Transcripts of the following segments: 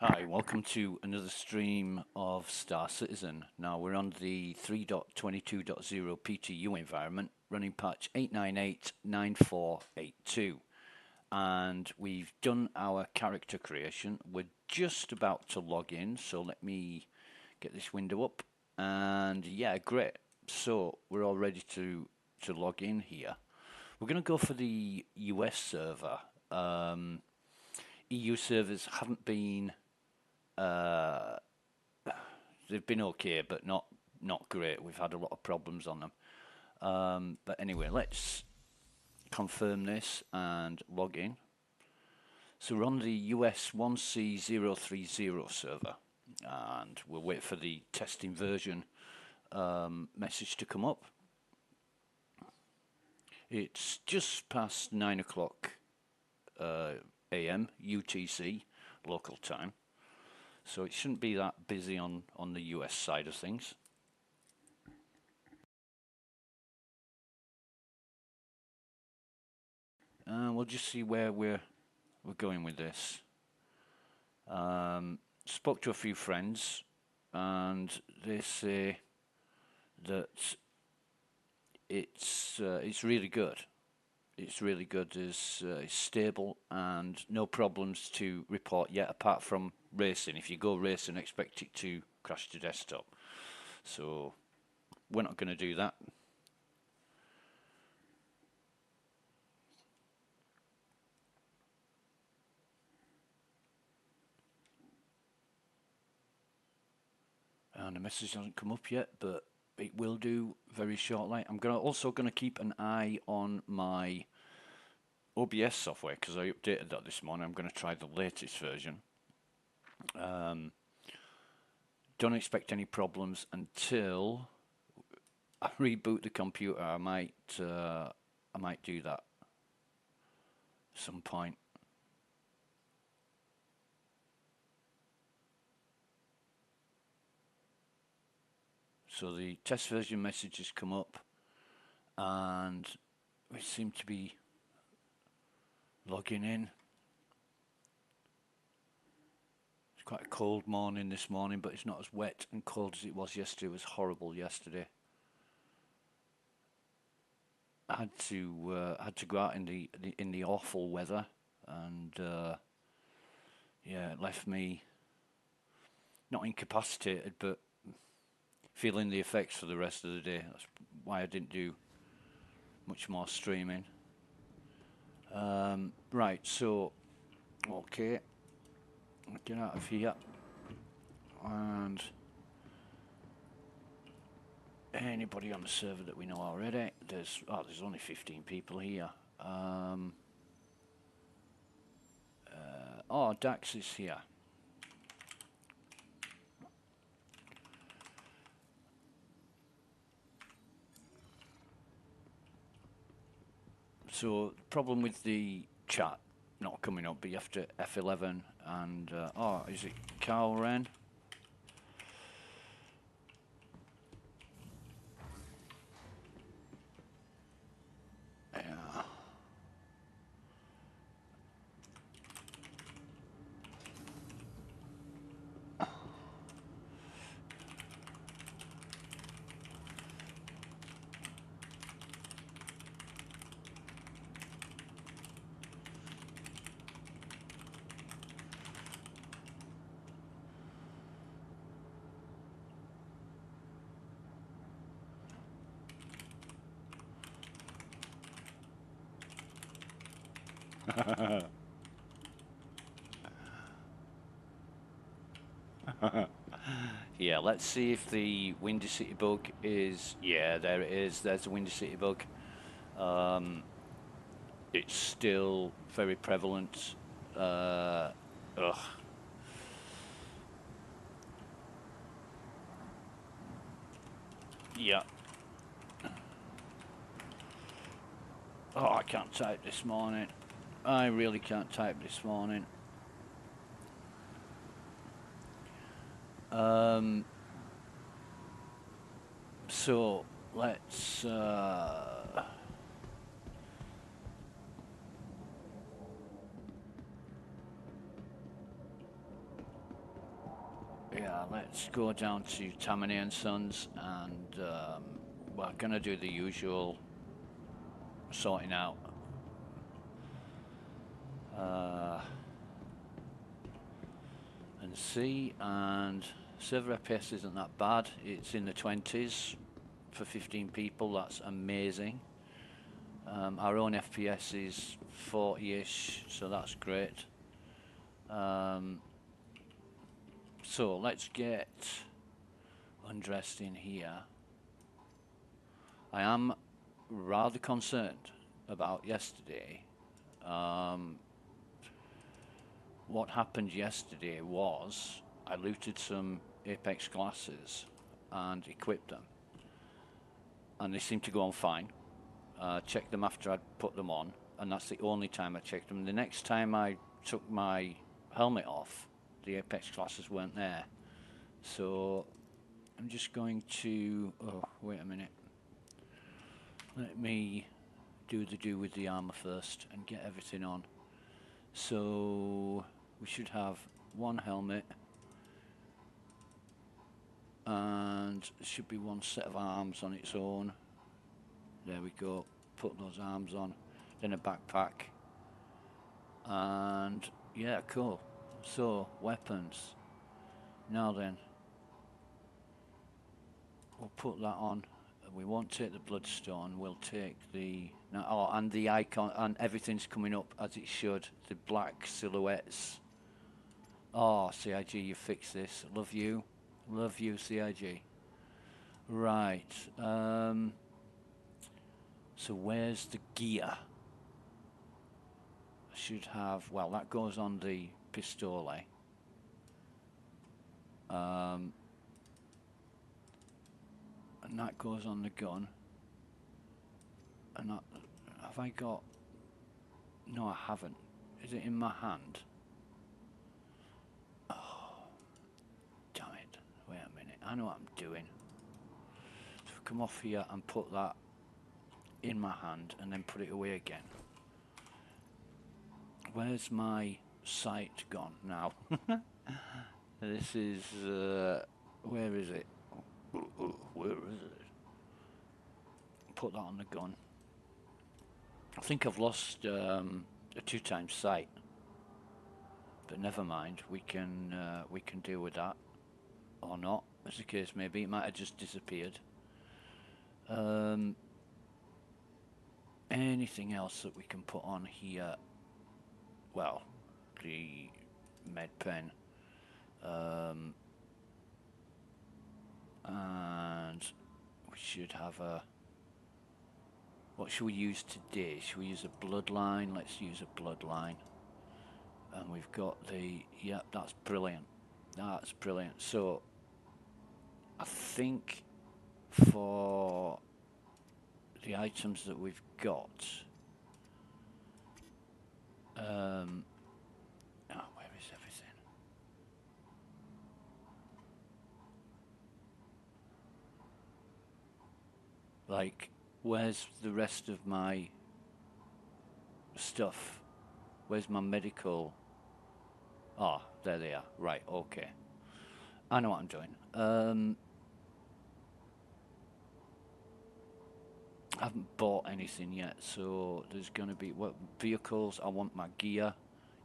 Hi, welcome to another stream of Star Citizen. Now we're on the 3.22.0 EPTU environment, running patch 8989482. And we've done our character creation. We're just about to log in, so let me get this window up. And yeah, great. So we're all ready to log in here. We're going to go for the US server. EU servers haven't been they've been okay, but not great. We've had a lot of problems on them. But anyway, let's confirm this and log in. So we're on the US 1C030 server, and we'll wait for the testing version message to come up. It's just past 9 o'clock AM UTC local time. So it shouldn't be that busy on the US side of things. And we'll just see where we're going with this. Spoke to a few friends, and they say that it's really good. It's really good. It's stable and no problems to report yet, apart from racing. If you go racing, expect it to crash to desktop. So we're not going to do that. And the message hasn't come up yet, but it will do very shortly. I'm also going to keep an eye on my OBS software because I updated that this morning. I'm going to try the latest version. Don't expect any problems until I reboot the computer. I might do that at some point. So the test version message has come up, and we seem to be logging in. It's quite a cold morning this morning, but it's not as wet and cold as it was yesterday. It was horrible yesterday. I had to go out in the awful weather, and yeah, it left me not incapacitated, but feeling the effects for the rest of the day. That's why I didn't do much more streaming. Right, so okay, get out of here, and anybody on the server that we know already. There's only 15 people here. Oh, Dax is here. So the problem with the chat not coming up, but you have to F11 and oh, is it Carl Wren? Yeah. Yeah, let's see if the Windy City bug is... Yeah, there it is. There's the Windy City bug. It's still very prevalent. Ugh. Yeah. Oh, I can't type this morning. I really can't type this morning. So let's let's go down to Tammany and Sons, and we're gonna do the usual sorting out. And see, and server FPS isn't that bad. It's in the 20s for 15 people. That's amazing. Our own FPS is 40-ish, so that's great. So let's get undressed in here. I am rather concerned about yesterday. What happened yesterday was I looted some Apex glasses and equipped them, and they seemed to go on fine. Checked them after I'd put them on, and that's the only time I checked them. The next time I took my helmet off, the Apex glasses weren't there. So I'm just going to, oh, wait a minute. Let me do with the armor first and get everything on. So we should have one helmet, and there should be one set of arms on its own. There we go. Put those arms on. Then a backpack. And yeah, cool. So weapons. Now then, we'll put that on. We won't take the bloodstone. We'll take the and the icon, and everything's coming up as it should. The black silhouettes. Oh, CIG, you fixed this. Love you, CIG. Right. So where's the gear? I should have. Well, that goes on the pistole. And that goes on the gun. And that, have I got? No, I haven't. Is it in my hand? Oh, damn it! Wait a minute. I know what I'm doing. So come off here and put that in my hand, and then put it away again. Where's my sight gone now? This is where is it? Where is it? Put that on the gun. I think I've lost a 2x sight, but never mind. We can deal with that, or not, as the case may be. It might have just disappeared. Anything else that we can put on here? Well, the med pen, and we should have a. What should we use today? Should we use a bloodline? Let's use a bloodline. And we've got the, yep, that's brilliant. That's brilliant. So, I think for the items that we've got, where is everything? Like, where's the rest of my stuff? Where's my medical? Ah, there they are. Right, okay. I know what I'm doing. I haven't bought anything yet, so there's going to be what vehicles. I want my gear.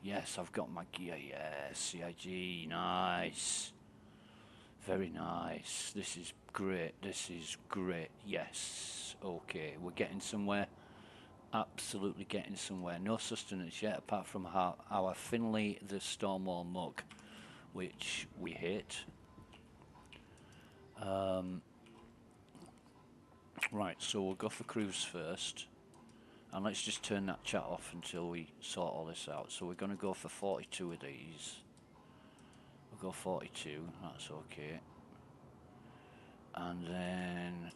Yes, I've got my gear. Yes, CIG. Nice. Very nice. This is great. This is great. Yes. Okay, we're getting somewhere. Absolutely getting somewhere. No sustenance yet, apart from our Finley the Stormwall mug, which we hate. Right, so we'll go for cruise first, and let's just turn that chat off until we sort all this out. So we're going to go for 42 of these. We'll go 42, that's okay. And then,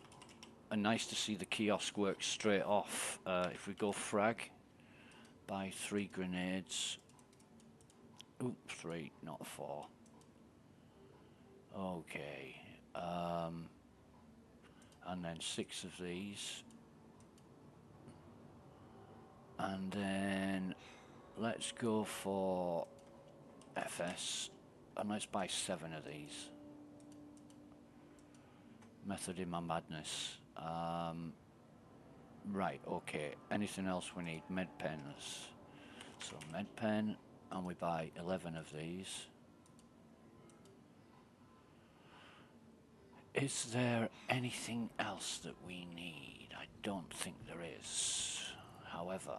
nice to see the kiosk work straight off. If we go frag, buy 3 grenades. Oop, 3, not 4. Okay. And then 6 of these. And then let's go for FS, and let's buy 7 of these. Method in my madness. Right, okay. Anything else we need? Med pens. So med pen, and we buy 11 of these. Is there anything else that we need? I don't think there is. However,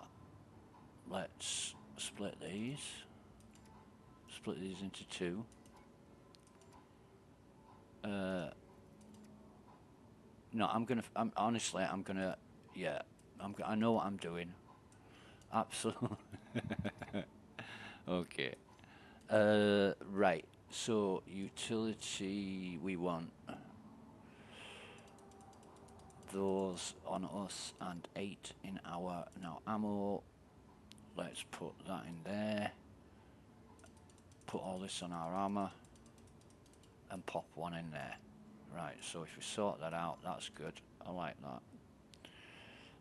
let's split these. Split these into two. No, honestly, yeah, I know what I'm doing. Absolutely. Okay. Right. So utility, we want those on us and 8 in our now ammo. Let's put that in there. Put all this on our armor and pop one in there. Right. So if we sort that out, that's good. I like that.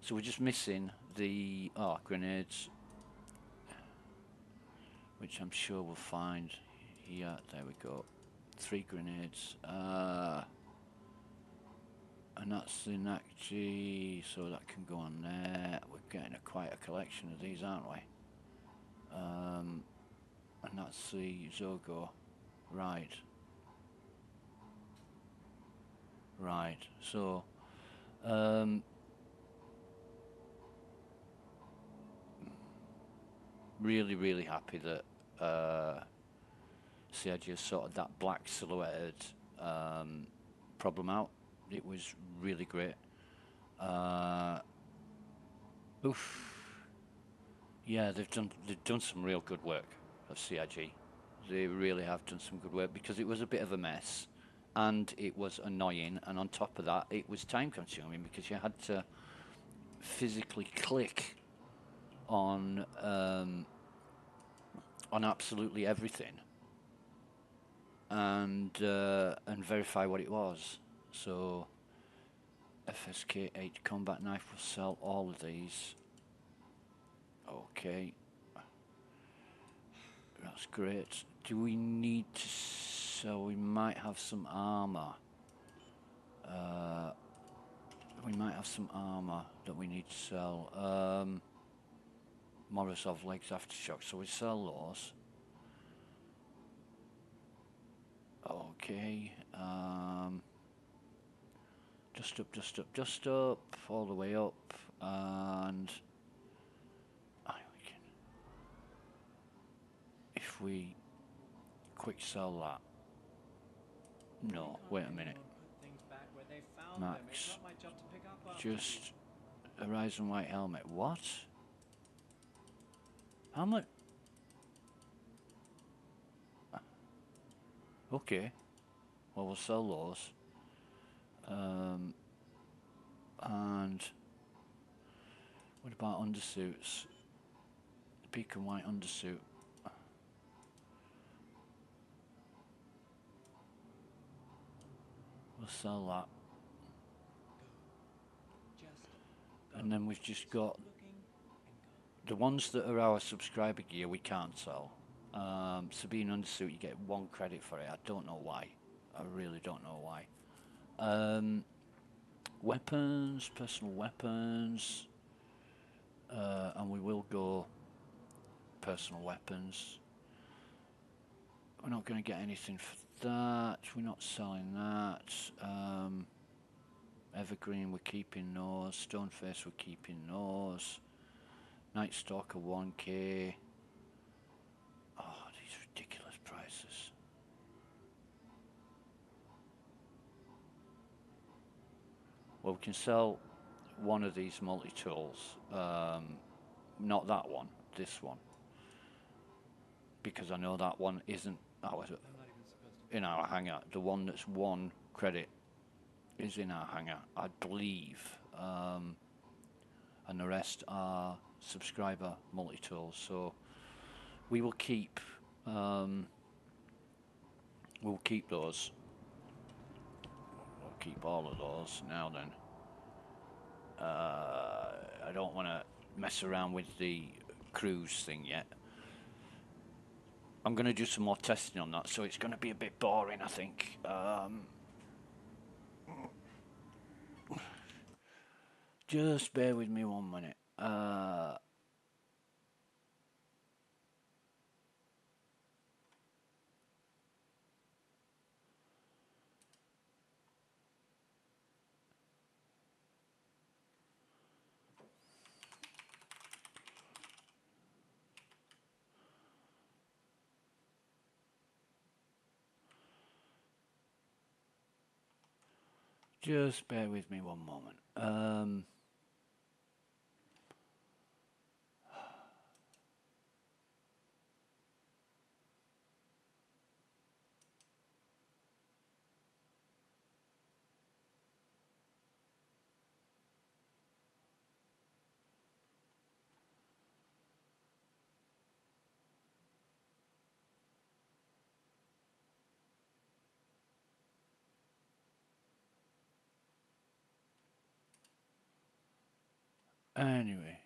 So we're just missing the grenades, which I'm sure we'll find here. There we go. 3 grenades. And that's the NACG, so that can go on there. We're getting quite a collection of these, aren't we? And that's the Zogo. Right. Right. So, really, really happy that CIG has sorted that black silhouetted problem out. It was really great. Oof. Yeah, they've done some real good work of CIG. They really have done some good work because it was a bit of a mess, and it was annoying. And on top of that, it was time consuming because you had to physically click on absolutely everything and verify what it was. So FSK8 combat knife will sell all of these. Okay, that's great. Do we need to sell? We might have some armor. We might have some armor that we need to sell. Morozov legs aftershock, so we sell those. Okay. Just up, all the way up, and we can, if we quick sell that. No, wait a minute. Max, just a Horizon White helmet. What? How much? Okay. Well, we'll sell those. And what about undersuits? The beacon white undersuit. We'll sell that. And then we've just got the ones that are our subscriber gear we can't sell. Sabine undersuit, you get 1 credit for it. I don't know why. I really don't know why. Weapons, personal weapons, and we will go personal weapons. We're not going to get anything for that. We're not selling that. Evergreen, we're keeping those. Stoneface, we're keeping those. Night Stalker 1K. Oh, these ridiculous prices. Well, we can sell one of these multi-tools. Not that one, this one. Because I know that one isn't in our hangar. The one that's 1 credit is in our hangar, I believe. And the rest are subscriber multi-tools. So we will keep those. We'll keep all of those now then. I don't want to mess around with the cruise thing yet. I'm going to do some more testing on that, so it's going to be a bit boring, I think. Just bear with me 1 minute. Just bear with me 1 moment. Anyway.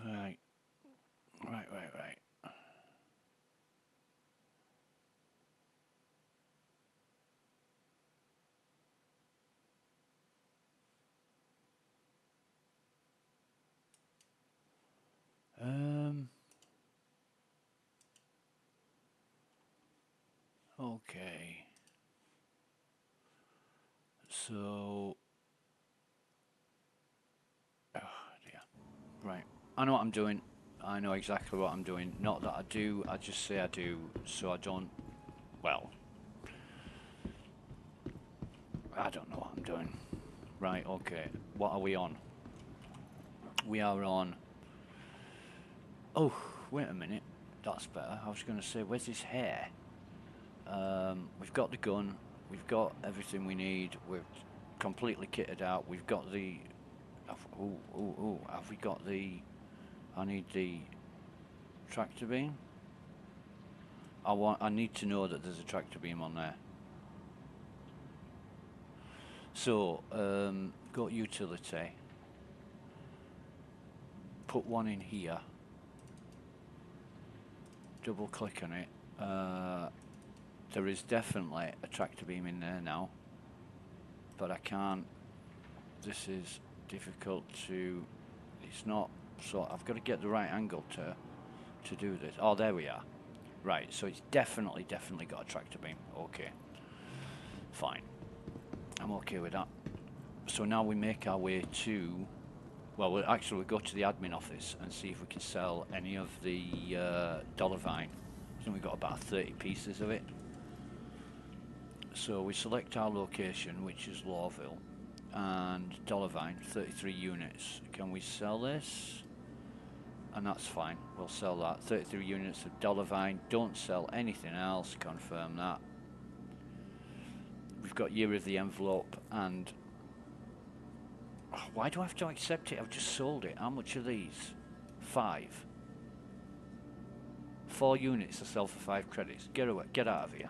Right. Okay. So, oh dear. Right. I know what I'm doing. I know exactly what I'm doing. Not that I do, I just say I do, so I don't, well, I don't know what I'm doing. Right, okay. What are we on? We are on, oh, wait a minute. That's better. I was going to say, where's his hair? We've got the gun. We've got everything we need. We're completely kitted out. We've got the, have we got the, I need the tractor beam. I need to know that there's a tractor beam on there. So, go to utility. Put one in here. Double click on it. There is definitely a tractor beam in there now, but I can't. This is difficult to. It's not. So I've got to get the right angle to do this. Oh, there we are. Right. So it's definitely got a tractor beam. Okay. Fine. I'm okay with that. So now we make our way to. Well, we'll go to the admin office and see if we can sell any of the dollar vine. I think we've got about 30 pieces of it. So we select our location, which is Lawville, and dollar vine, 33 units. Can we sell this? And that's fine. We'll sell that. 33 units of dollar vine. Don't sell anything else. Confirm that. We've got year of the envelope and. Why do I have to accept it? I've just sold it. How much are these? 5. 4 units to sell for 5 credits. Get away. Get out of here.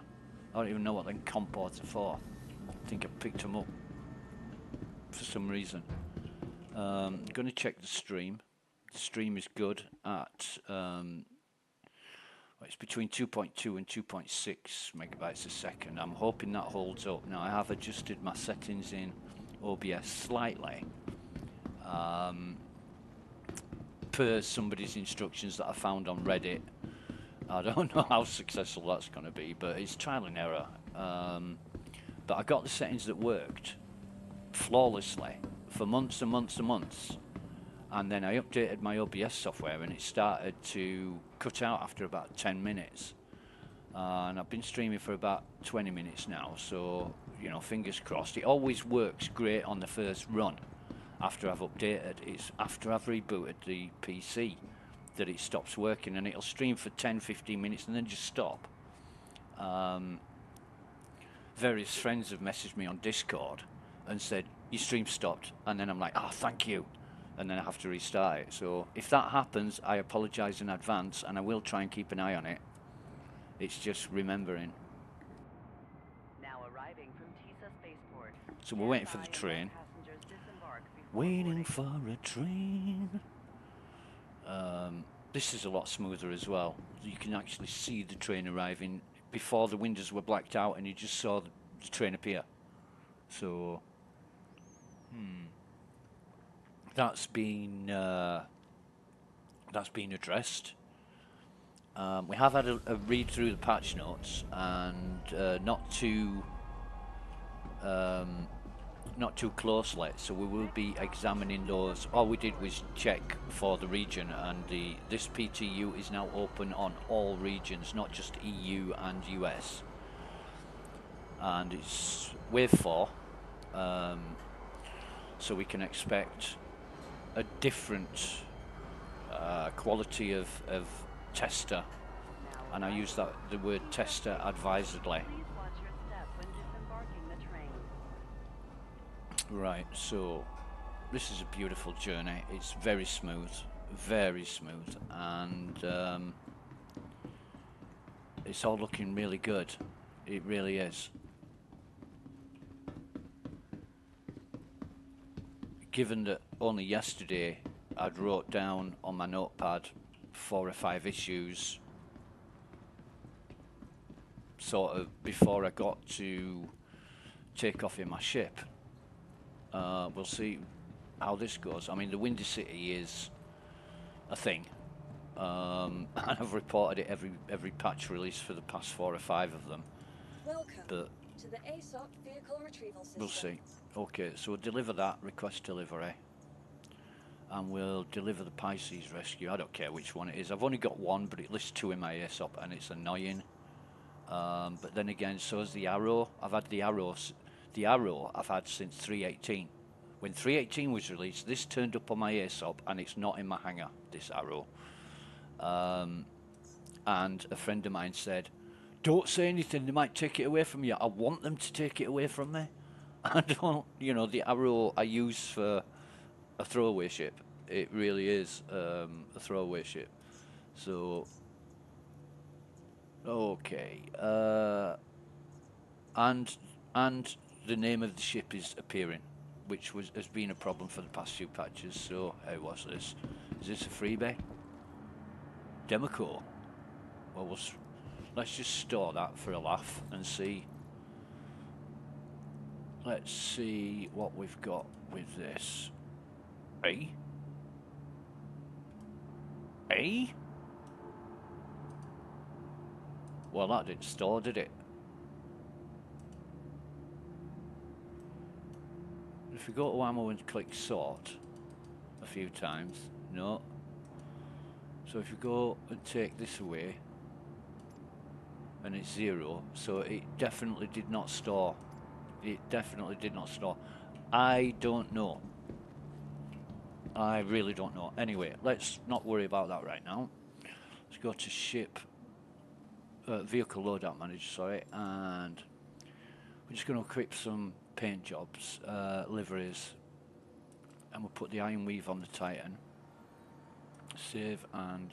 I don't even know what them compods are for. I think I picked them up for some reason. I'm going to check the stream. The stream is good at. It's between 2.2 and 2.6 megabytes a second. I'm hoping that holds up. Now I have adjusted my settings in OBS slightly per somebody's instructions that I found on Reddit. I don't know how successful that's going to be, but it's trial and error. But I got the settings that worked flawlessly for months and months and months, and then I updated my OBS software and it started to cut out after about 10 minutes. And I've been streaming for about 20 minutes now, so you know, fingers crossed. It always works great on the first run after I've updated. It's after I've rebooted the PC that it stops working, and it'll stream for 10-15 minutes and then just stop. Various friends have messaged me on Discord and said your stream stopped, and then I'm like, oh, thank you, and then I have to restart it. So if that happens, I apologize in advance, and I will try and keep an eye on it. It's just remembering. Now arriving from TISA Spaceport. So we're waiting for the train. Waiting for a train. This is a lot smoother as well. You can actually see the train arriving. Before, the windows were blacked out and you just saw the train appear. So that's been addressed. We have had a read through the patch notes, and not too closely, so we will be examining those. All we did was check for the region, and this PTU is now open on all regions, not just EU and US, and it's wave 4, so we can expect a different quality of tester, and I use the word tester advisedly. Right, so this is a beautiful journey. It's very smooth, and it's all looking really good. It really is. Given that only yesterday I'd wrote down on my notepad 4 or 5 issues sort of before I got to take off in my ship. We'll see how this goes. I mean, the Windy City is a thing, and I've reported it every patch release for the past 4 or 5 of them. Welcome but to the aUEC vehicle retrieval system. We'll see. Okay, so we'll deliver that, request delivery, and we'll deliver the Pisces rescue. I don't care which one it is. I've only got one, but it lists 2 in my aUEC, and it's annoying. But then again, so is the Arrow. I've had the Arrows. The Arrow I've had since 3.18. When 3.18 was released, this turned up on my aUEC, and it's not in my hangar, this Arrow. And a friend of mine said, don't say anything, they might take it away from you. I want them to take it away from me. I don't, the Arrow I use for a throwaway ship. It really is a throwaway ship. So, okay. And the name of the ship is appearing, which has been a problem for the past few patches. So, hey, what's this? Is this a freebie? Democore. Well, let's just store that for a laugh and see. Let's see what we've got with this. A? Well, that didn't store, did it? If we go to ammo and click sort a few times, no. So if you go and take this away, and it's 0, so it definitely did not store. It definitely did not store. I don't know. I really don't know. Anyway, let's not worry about that right now. Let's go to ship, vehicle loadout manager, sorry, and we're just going to equip some paint jobs, liveries, and we'll put the iron weave on the Titan. Save, and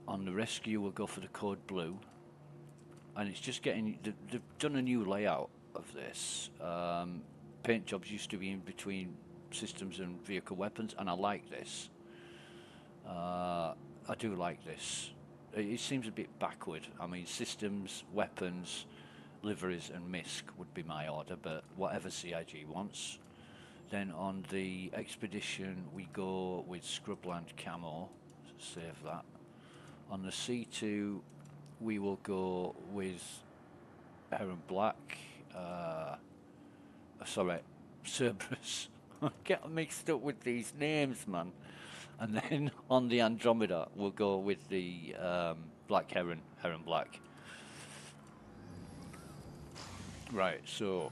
on the rescue we'll go for the code blue, and it's just getting, they've done a new layout of this. Paint jobs used to be in between systems and vehicle weapons, and I like this. I do like this. It seems a bit backward. I mean, systems, weapons, liveries and MISC would be my order, but whatever CIG wants. Then on the expedition we go with Scrubland Camo, save that. On the C2 we will go with Heron Black, sorry, Cerberus. I get mixed up with these names, man. And then on the Andromeda we'll go with the Black Heron Black. Right, so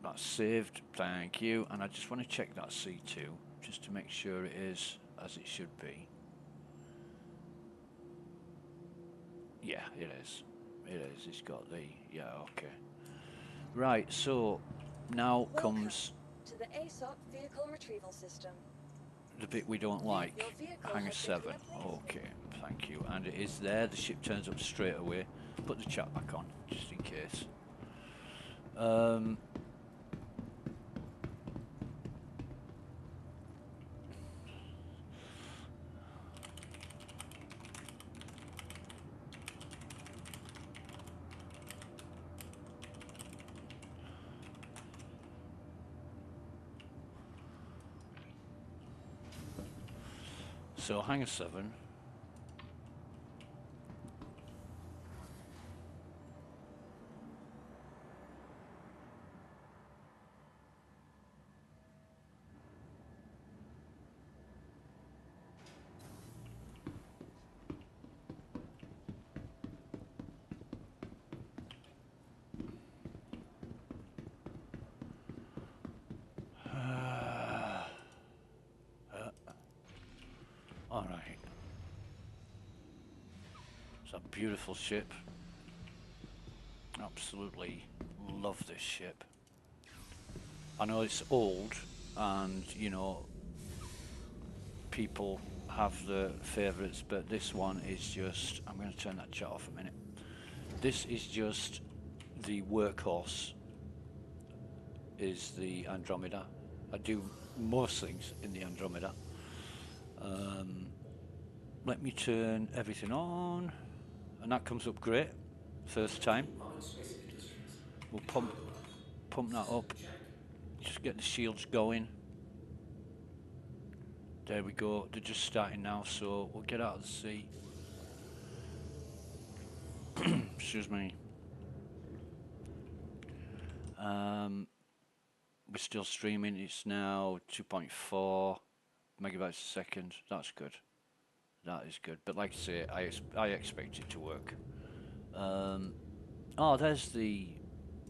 that's saved, thank you. And I just want to check that C2 just to make sure it is as it should be. Yeah, it is. It is. It's got the, yeah, okay. Right, so now Welcome comes to the ASOC vehicle retrieval system. the bit we don't Your like. vehicle Hangar has been 7. correctly. Okay, thank you. And it is there. The ship turns up straight away. Put the chat back on, just in case. So Hangar 7. All right. It's a beautiful ship. Absolutely love this ship. I know it's old, and you know, people have the favourites, but this one is just. I'm going to turn that chat off a minute. This is just the workhorse. Is the Andromeda. I do most things in the Andromeda. Let me turn everything on, and that comes up great. First time. We'll pump that up. Just get the shields going. There we go. They're just starting now, so we'll get out of the sea. Excuse me. We're still streaming. It's now 2.4 megabytes a second. That's good. That is good. But like I say, I expect it to work. Oh, there's the.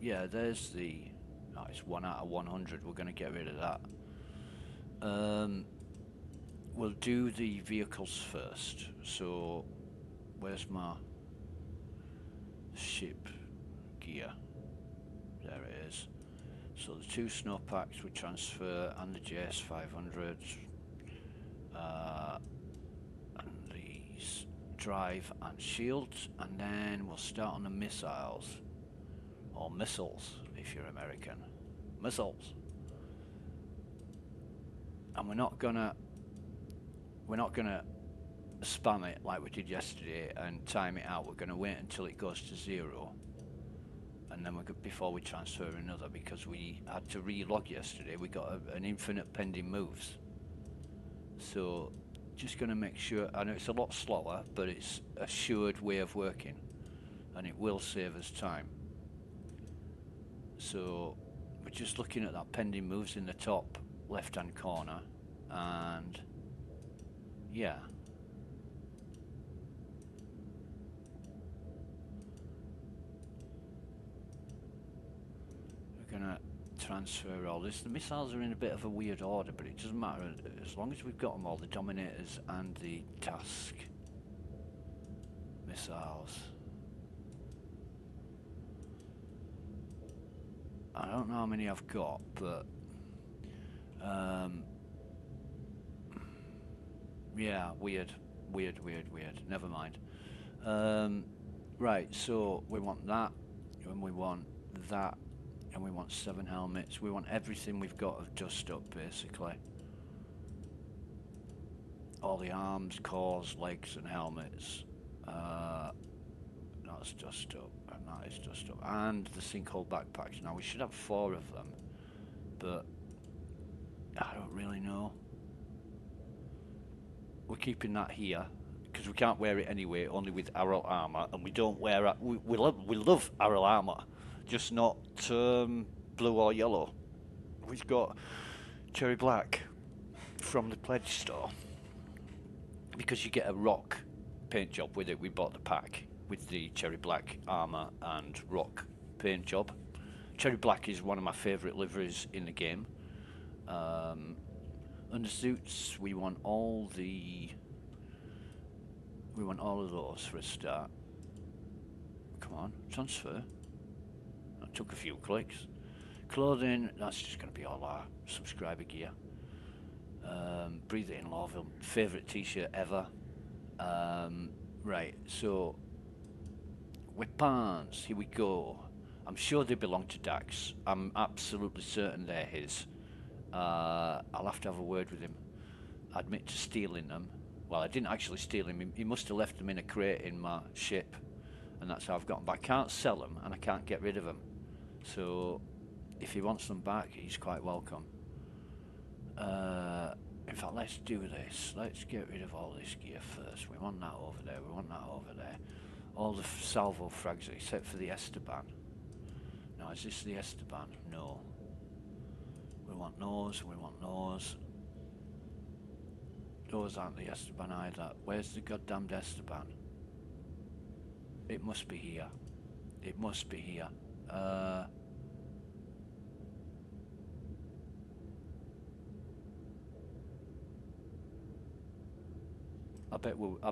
Yeah, there's the. Oh, it's 1 out of 100. We're going to get rid of that. We'll do the vehicles first. So, where's my ship gear? There it is. So the 2 snowpacks we transfer, and the JS 500, and these drive and shields, and then we'll start on the missiles, or missiles if you're American. Missiles. And we're not gonna spam it like we did yesterday and time it out. We're gonna wait until it goes to 0. And then before we transfer another, because we had to re-log yesterday, we got an infinite pending moves. So just going to make sure. I know it's a lot slower, but it's a assured way of working, and it will save us time. So we're just looking at that pending moves in the top left-hand corner, and yeah. Gonna transfer all this. The missiles are in a bit of a weird order, but it doesn't matter as long as we've got them all, the Dominators and the task missiles. I don't know how many I've got, but yeah, weird. Never mind. Right, so we want that, and we want that, and we want 7 helmets. We want everything we've got of dust up, basically. All the arms, cores, legs, and helmets. That's dust up, and that is dust up. And the sinkhole backpacks. Now, we should have 4 of them, but I don't really know. We're keeping that here, because we can't wear it anyway, only with Aral armor, and we don't wear we love Aral armor, just not blue or yellow. We've got cherry black from the pledge store, because you get a rock paint job with it. We bought the pack with the cherry black armor and rock paint job. Cherry black is one of my favourite liveries in the game. Undersuits, we want all of those for a start. come on, transfer. That took a few clicks. Clothing, that's just going to be all our subscriber gear. Breathe It in Lawville, favourite t-shirt ever. Right, so weapons, here we go. I'm sure they belong to Dax. I'm absolutely certain they're his. I'll have to have a word with him. I admit to stealing them. Well, I didn't actually steal them. He must have left them in a crate in my ship, and that's how I've got them. But I can't sell them, and I can't get rid of them. So if he wants them back, he's quite welcome. In fact, let's do this. Let's get rid of all this gear first. We want that over there. We want that over there. All the salvo frags except for the Esteban. Now, is this the Esteban? No. We want those. We want those. Those aren't the Esteban either. Where's the goddamned Esteban? It must be here. It must be here. I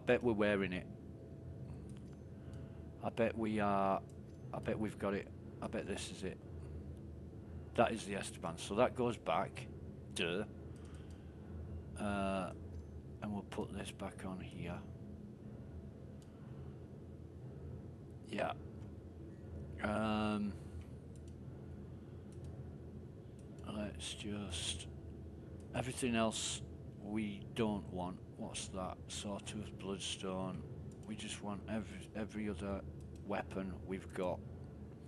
bet we're wearing it. I bet we are. I bet we've got it. I bet this is it. That is the Esteban. So that goes back. Duh. And we'll put this back on here. Yeah. Let's just... Everything else we don't want. What's that? Sawtooth, Bloodstone. We just want every other weapon we've got.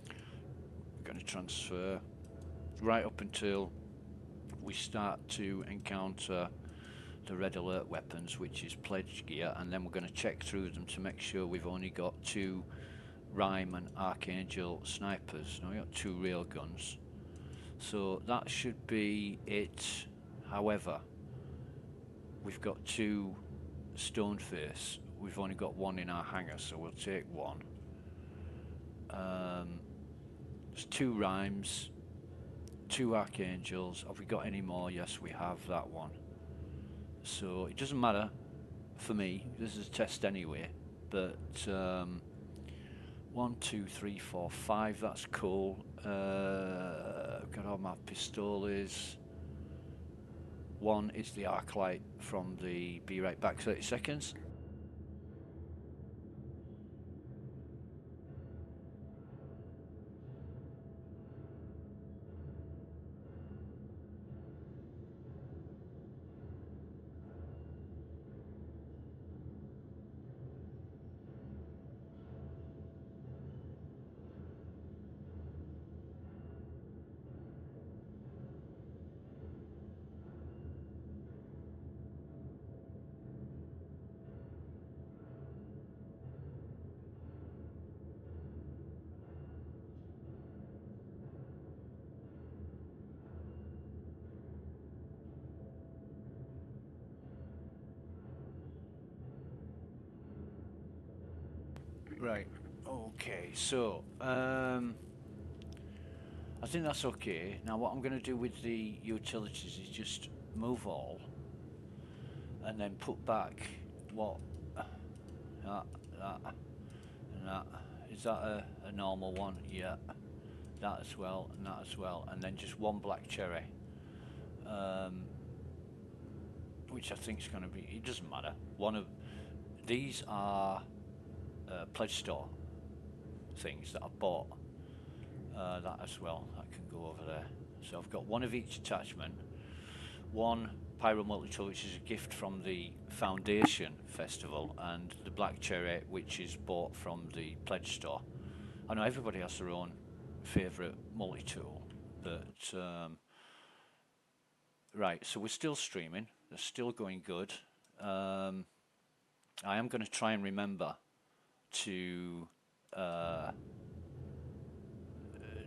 We're going to transfer right up until we start to encounter the red alert weapons, which is pledge gear, and then we're going to check through them to make sure we've only got 2 Rime and Archangel snipers. Now we got 2 rail guns, so that should be it. However, we've got 2 Stoneface. We've only got 1 in our hangar, so we'll take 1. There's 2 Rimes, 2 Archangels. Have we got any more? Yes, we have that one. So it doesn't matter for me. This is a test anyway. But 1, 2, 3, 4, 5. That's cool. I've got all my pistoles. 1 is the arc light from the Be Right Back 30 seconds. Right, okay, so I think that's okay. Now what I'm going to do with the utilities is just move all and then put back what that and that. Is that a normal one? Yeah, that as well and that as well, and then just 1 black cherry, which I think is going to be, it doesn't matter. One of these are pledge store things that I bought. That as well, that can go over there. So I've got 1 of each attachment. 1 Pyro Multi-Tool, which is a gift from the Foundation Festival, and the Black Cherry, which is bought from the pledge store. I know everybody has their own favourite multi-tool, but right, so we're still streaming. They're still going good. I am going to try and remember to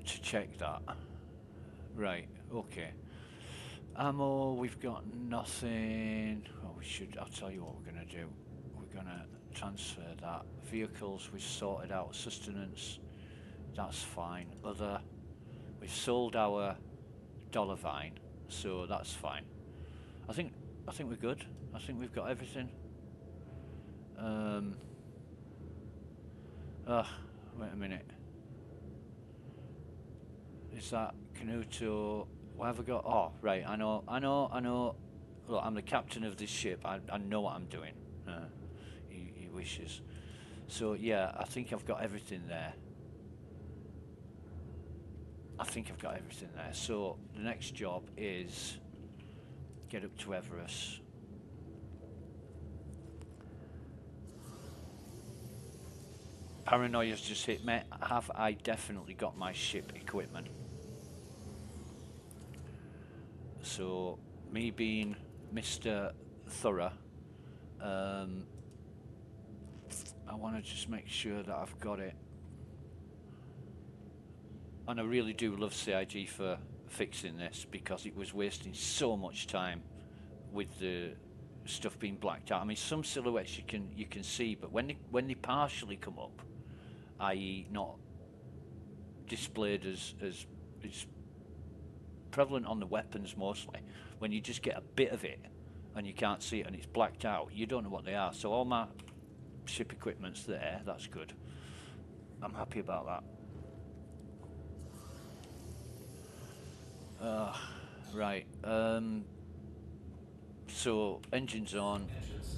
check that. Right, okay. Ammo, we've got nothing. Oh, I'll tell you what we're going to do. We're going to transfer that. Vehicles, we've sorted out. Sustenance, that's fine. Other, we've sold our dollar vine, so that's fine. I think we're good. I think we've got everything. Wait a minute. Is that Canuto? What have I got? Oh, right. I know. Look, I'm the captain of this ship. I know what I'm doing. He wishes. So, yeah, I think I've got everything there. So, the next job is get up to Everest. Paranoia's just hit me. Have I definitely got my ship equipment? So, me being Mr. Thorough, I want to just make sure that I've got it. And I really do love CIG for fixing this, because it was wasting so much time with the stuff being blacked out. I mean, some silhouettes you can see, but when they partially come up, i.e. not displayed as it's prevalent on the weapons mostly, when you just get a bit of it and you can't see it and it's blacked out, you don't know what they are. So all my ship equipment's there. That's good. I'm happy about that. Right. So engines on.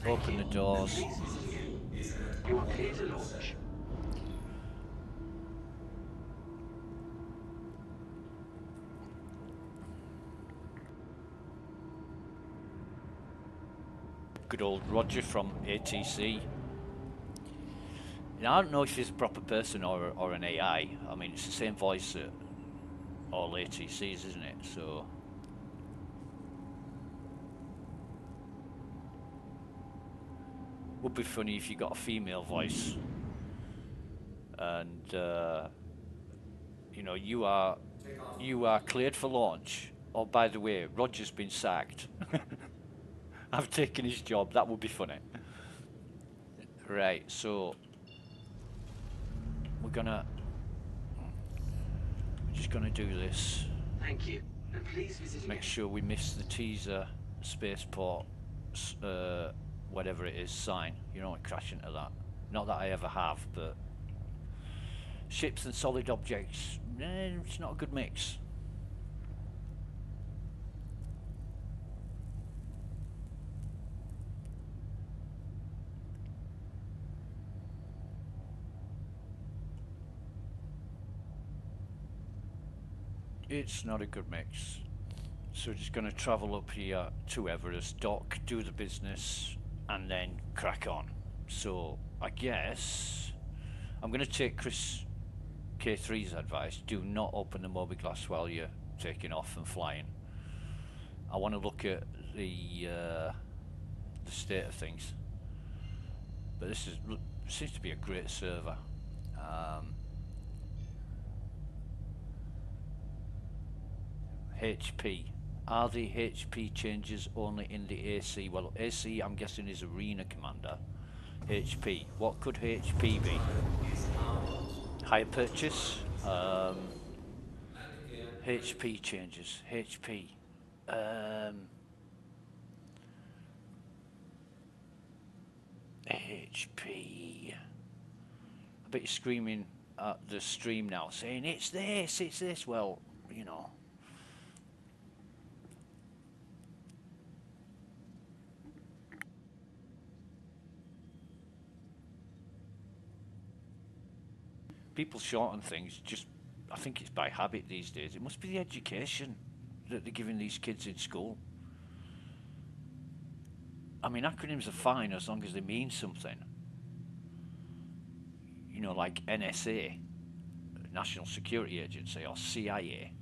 Open the doors. You are clear to launch. Good old Roger from ATC. Now, I don't know if he's a proper person or an AI. I mean, it's the same voice at all ATCs, isn't it? So would be funny if you got a female voice and you know, you are cleared for launch. Oh, by the way, Roger's been sacked. I've taken his job. That would be funny. Right, so we're just gonna do this. Thank you. And please visit Make sure we miss the teaser spaceport, whatever it is, sign. You don't want to crash into that. Not that I ever have, but ships and solid objects, it's not a good mix. It's not a good mix. So we're just going to travel up here to Everest, dock, do the business, and then crack on. So I guess I'm going to take Chris K3's advice. Do not open the mobiGlas while you're taking off and flying. I want to look at the state of things. But this seems to be a great server. HP. Are the HP changes only in the AC? Well, AC, I'm guessing, is Arena Commander. HP. What could HP be? Higher purchase. HP changes. HP. HP. I bet you're screaming at the stream now, saying it's this. Well, you know. People shorten things, just, I think it's by habit these days. It must be the education that they're giving these kids in school. I mean, acronyms are fine as long as they mean something. You know, like NSA, National Security Agency, or CIA,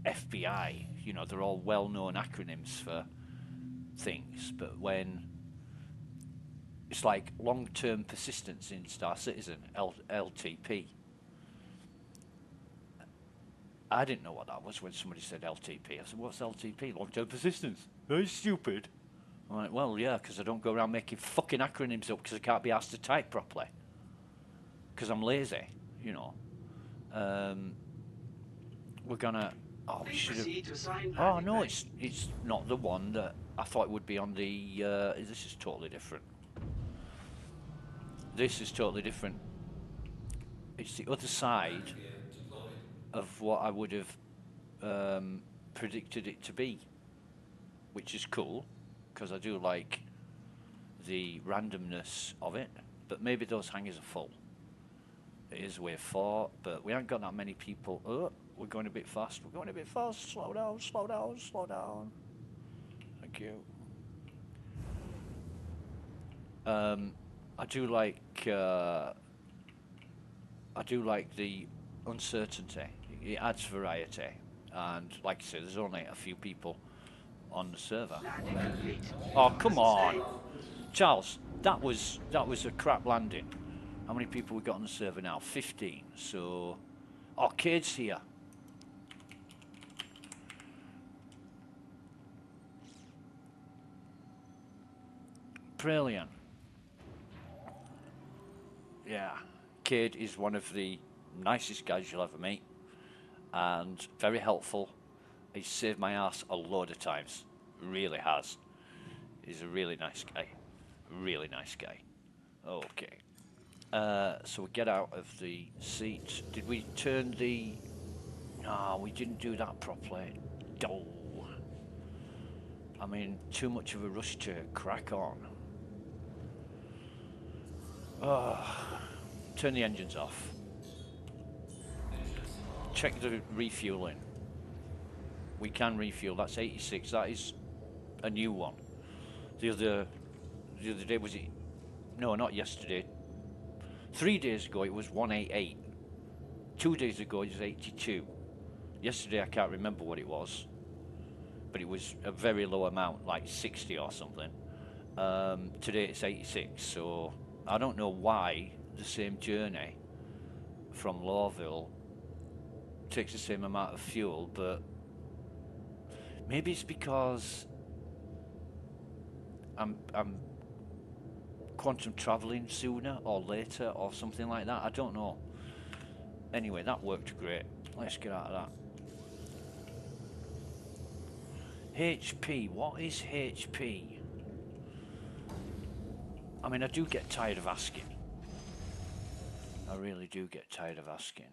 FBI, you know, they're all well-known acronyms for things, but when it's like long-term persistence in Star Citizen, LTP. I didn't know what that was when somebody said LTP. I said, what's LTP? Long-term persistence. Very stupid. I'm like, well, yeah, because I don't go around making fucking acronyms up because I can't be asked to type properly. Because I'm lazy, you know. We're gonna... Oh, we should have... Oh, no, it's not the one that I thought it would be on the... this is totally different. This is totally different. It's the other side of what I would have predicted it to be, which is cool, because I do like the randomness of it, but maybe those hangars are full. It is wave 4, but we haven't got that many people. Oh, we're going a bit fast. We're going a bit fast. Slow down, slow down, slow down. Thank you. I do like the uncertainty. It adds variety, and like I said, there's only a few people on the server. Landing complete. Oh, come on, Charles. That was a crap landing. How many people we got on the server now? 15. So, Arcade's here. Brilliant. Yeah, Cade is one of the nicest guys you'll ever meet, and very helpful. He's saved my ass a load of times. Really has. He's a really nice guy. Really nice guy. Okay. So we get out of the seat. Did we turn the... No, we didn't do that properly. Oh. I mean, too much of a rush to crack on. Turn the engines off. Check the refueling. We can refuel. That's 86. That is a new one. The other day was it? No, not yesterday. 3 days ago it was 188. 2 days ago it was 82. Yesterday I can't remember what it was, but it was a very low amount, like 60 or something. Today it's 86. So I don't know why the same journey from Lawville takes the same amount of fuel, but maybe it's because I'm quantum traveling sooner or later or something like that. I don't know. Anyway, that worked great. Let's get out of that. HP. What is HP? I mean, I do get tired of asking. I really do get tired of asking.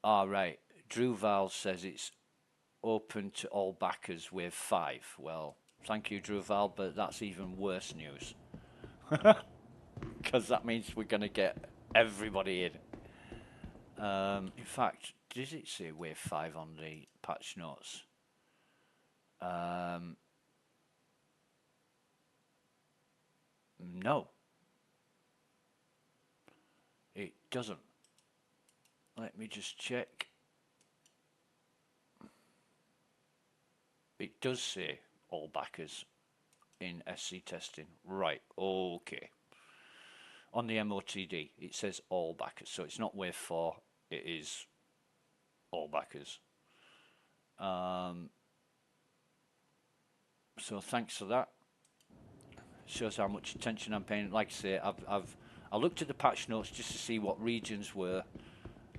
Right. Drew Val says it's open to all backers with 5. Well, thank you, Drew Val, but that's even worse news. Because that means we're going to get everybody in. In fact, does it say wave 5 on the patch notes? No. It doesn't. Let me just check. It does say all backers in SC testing. Right, okay. On the MOTD, it says all backers. So it's not wave 4, it is all backers. So thanks for that. Shows how much attention I'm paying. Like I say, I looked at the patch notes just to see what regions were,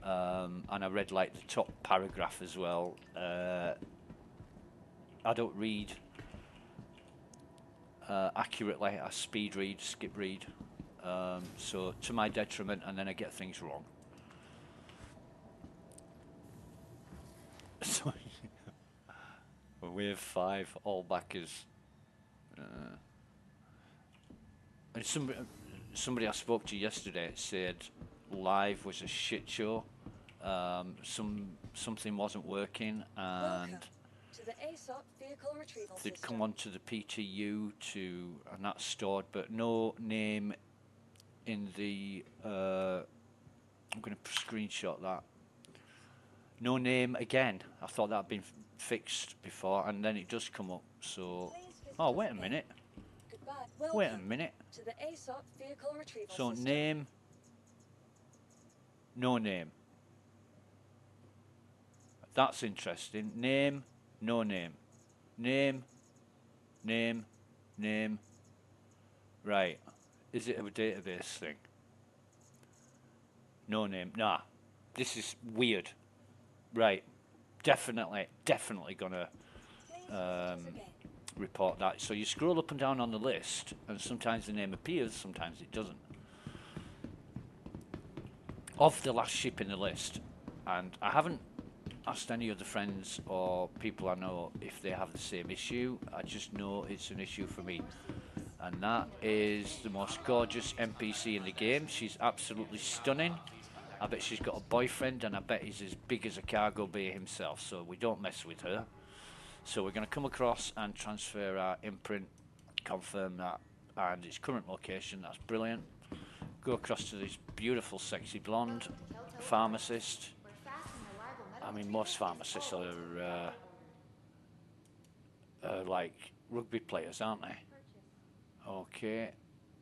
and I read like the top paragraph as well. I don't read accurately. I speed read, skip read, so to my detriment, and then I get things wrong. So wave 5, all backers. And somebody I spoke to yesterday said live was a shit show. Something wasn't working, and Welcome to the ASOP vehicle retrieval they'd system. come onto the PTU and that's stored, but no name in the. I'm going to screenshot that. No name again. I thought that had been fixed before, and then it does come up. So, oh wait a minute. Goodbye. Wait a Welcome minute. to the ASOP vehicle retrieval So system. name. No name. That's interesting. Name. No name. Name. Name. Name. Right. Is it a database thing? No name. Nah. This is weird. Right. Definitely gonna report that. So you scroll up and down on the list, and sometimes the name appears, sometimes it doesn't. Of the last ship in the list, and I haven't asked any of the friends or people I know if they have the same issue. I just know it's an issue for me. And that is the most gorgeous NPC in the game. She's absolutely stunning. I bet she's got a boyfriend, and I bet he's as big as a cargo bay himself, so we don't mess with her. So we're going to come across and transfer our imprint, confirm that, and its current location. That's brilliant. Go across to this beautiful, sexy blonde pharmacist. I mean, most pharmacists are like rugby players, aren't they? Okay,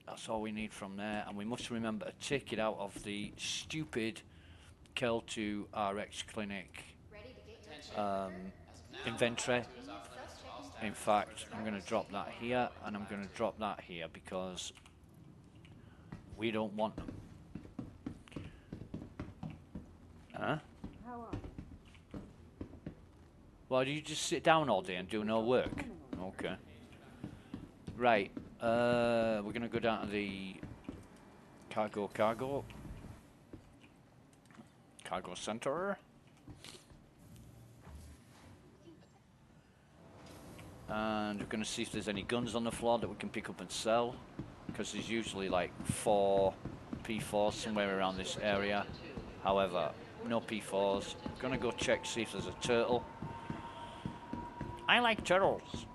that's all we need from there, and we must remember to take it out of the stupid Kel2 RX clinic inventory. In fact, I'm going to drop that here, and I'm going to drop that here because we don't want them. Huh? Well, do you just sit down all day and do no work? Okay. Right. We're going to go down to the cargo center. And we're going to see if there's any guns on the floor that we can pick up and sell. Because there's usually like 4 P4s somewhere around this area. However, no P4s. I'm going to go check, see if there's a turtle. I like turtles.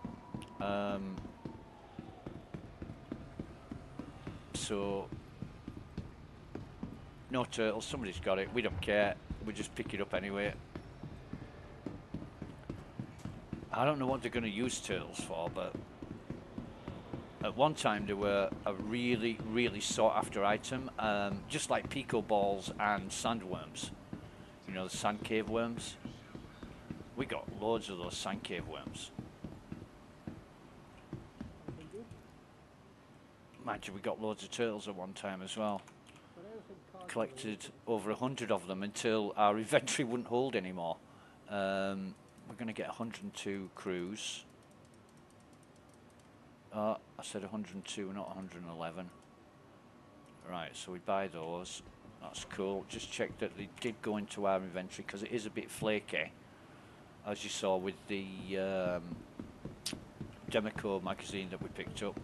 So, no turtles. Somebody's got it. We don't care. We just pick it up anyway. I don't know what they're going to use turtles for, but at one time they were a really, really sought after item, just like pico balls and sandworms. You know, the sand cave worms? We got loads of those sand cave worms. Mind you, we got loads of turtles at one time as well. Collected over 100 of them until our inventory wouldn't hold anymore. We're going to get 102 crews. I said 102, not 111. Right, so we buy those. That's cool. Just check that they did go into our inventory because it is a bit flaky, as you saw with the Democo magazine that we picked up.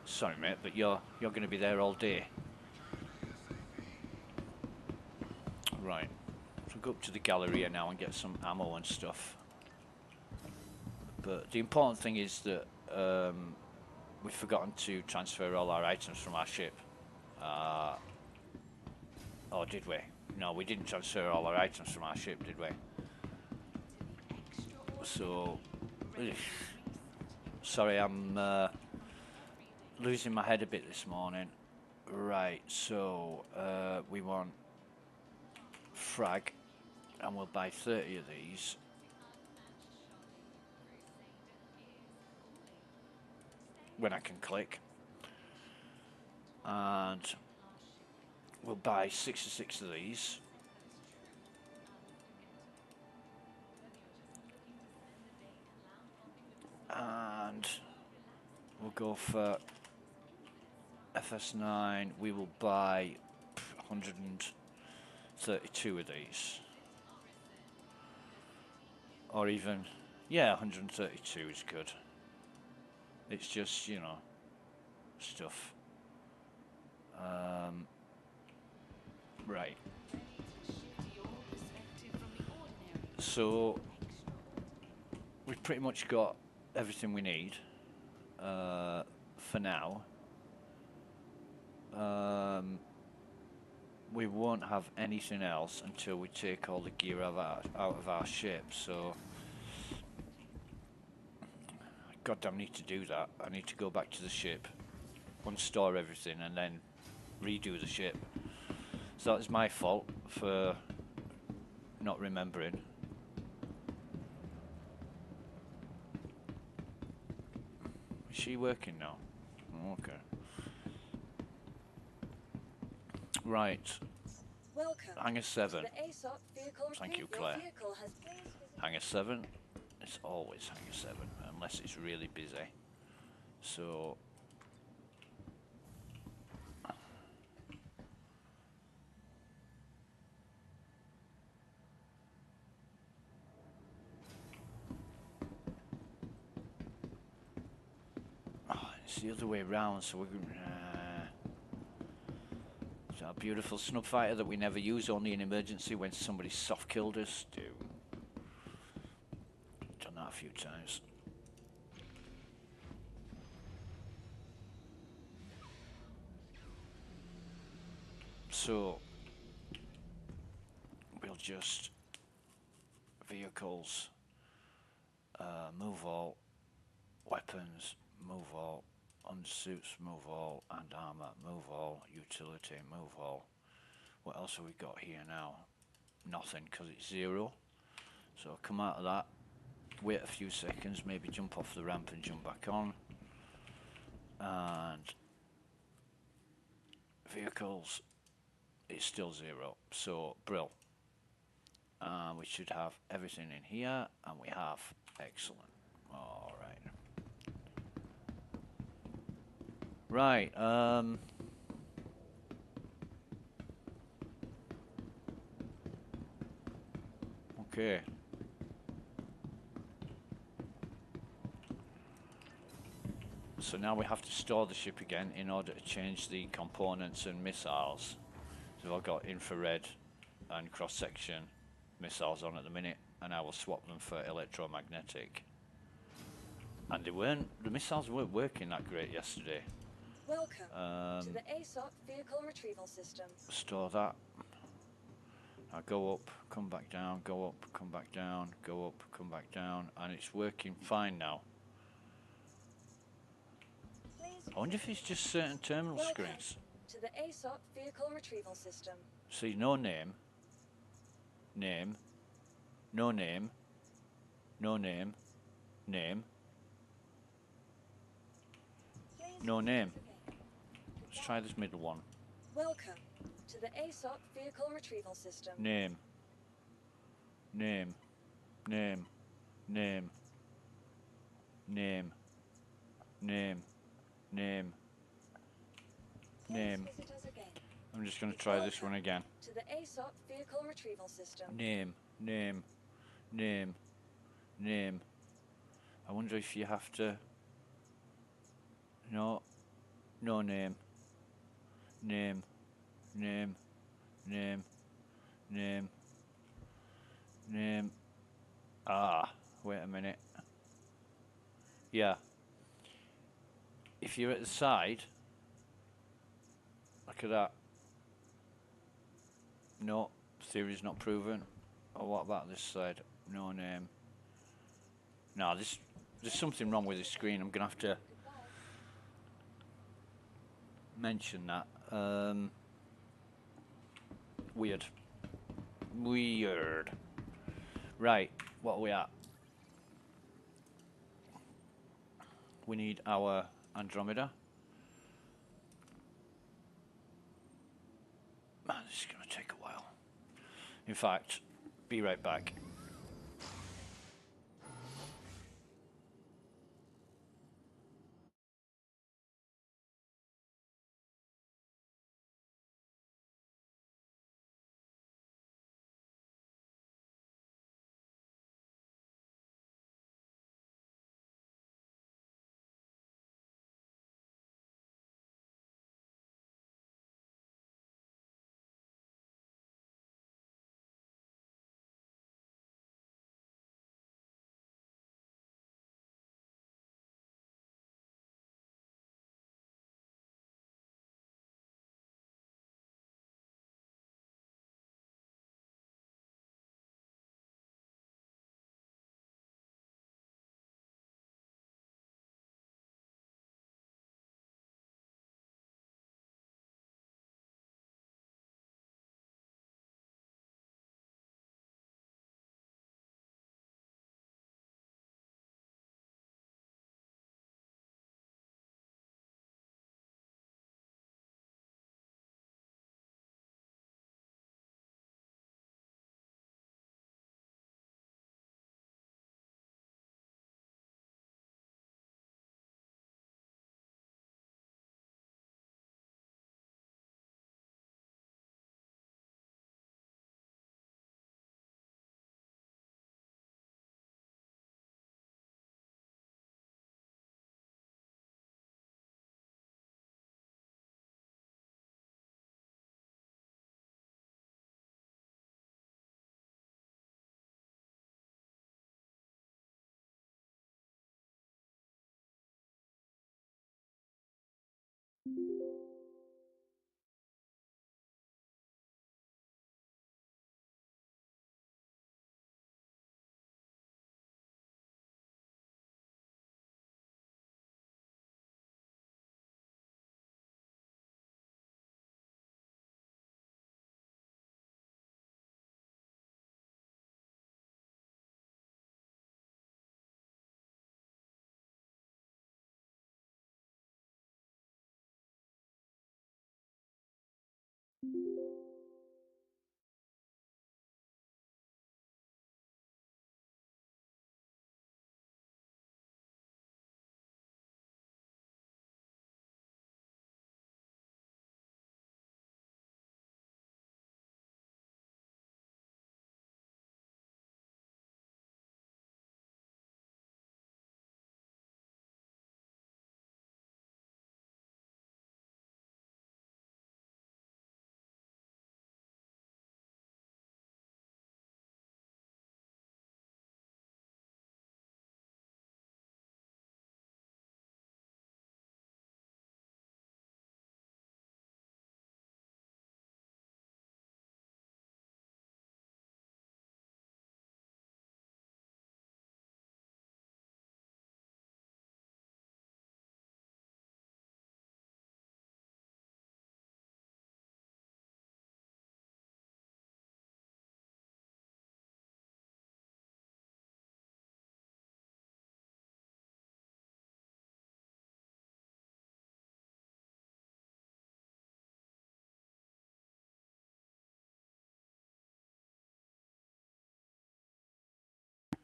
Sorry, mate, but you're going to be there all day. Right. So go up to the Galleria now and get some ammo and stuff. But the important thing is that we've forgotten to transfer all our items from our ship. Or did we? No, we didn't transfer all our items from our ship, did we? So, sorry, I'm losing my head a bit this morning. Right, so we want frag, and we'll buy 30 of these. When I can click. And we'll buy 66 of these. And we'll go for FS9. We will buy 132 of these. Or even, yeah, 132 is good. It's just, you know, stuff. Right. So, we've pretty much got everything we need for now. We won't have anything else until we take all the gear out of our ship, so I goddamn need to do that. I need to go back to the ship, unstore everything, and then redo the ship. So that's my fault for not remembering. Is she working now? Okay. Right. Welcome. Hangar 7. To the ASOP vehicle Thank you, retrieval. Claire. Your vehicle has Hangar 7. It's always Hangar 7. unless it's really busy. So it's the other way around, so we're it's our beautiful snub fighter that we never use, only in emergency when somebody soft killed us. Done that a few times. So we'll just vehicles, move all, weapons, move all, unsuits, move all, and armor, move all, utility, move all. What else have we got here now? Nothing, because it's 0. So I'll come out of that, wait a few seconds, maybe jump off the ramp and jump back on. And vehicles, it's still 0. So brill. We should have everything in here, and we have. Excellent. All right. Right. Okay. So now we have to store the ship again in order to change the components and missiles. So I've got infrared and cross-section missiles on at the minute, and I will swap them for electromagnetic. And the missiles weren't working that great yesterday. Welcome to the ASOP vehicle retrieval system. Store that. I go up, come back down, go up, come back down, go up, come back down, and it's working fine now. I wonder if it's just certain terminal screens. To the ASOP vehicle retrieval system. See, no name, name, no name, no name, name, no name. Let's try this middle one. Welcome to the ASOP vehicle retrieval system. Name, name, name, name, name, name, name, name. Visit us again. I'm just going to try this one again. To the ASOP vehicle retrieval system. Name, name, name, name. I wonder if you have to. No, no name. Name, name, name, name, name. Ah, wait a minute. Yeah. If you're at the side, look at that. No, theory's not proven. Or what about this side? No name. No, there's something wrong with the screen. I'm gonna have to mention that. Weird. Weird. Right, what are we at? We need our Andromeda. Man, this is going to take a while. In fact, be right back.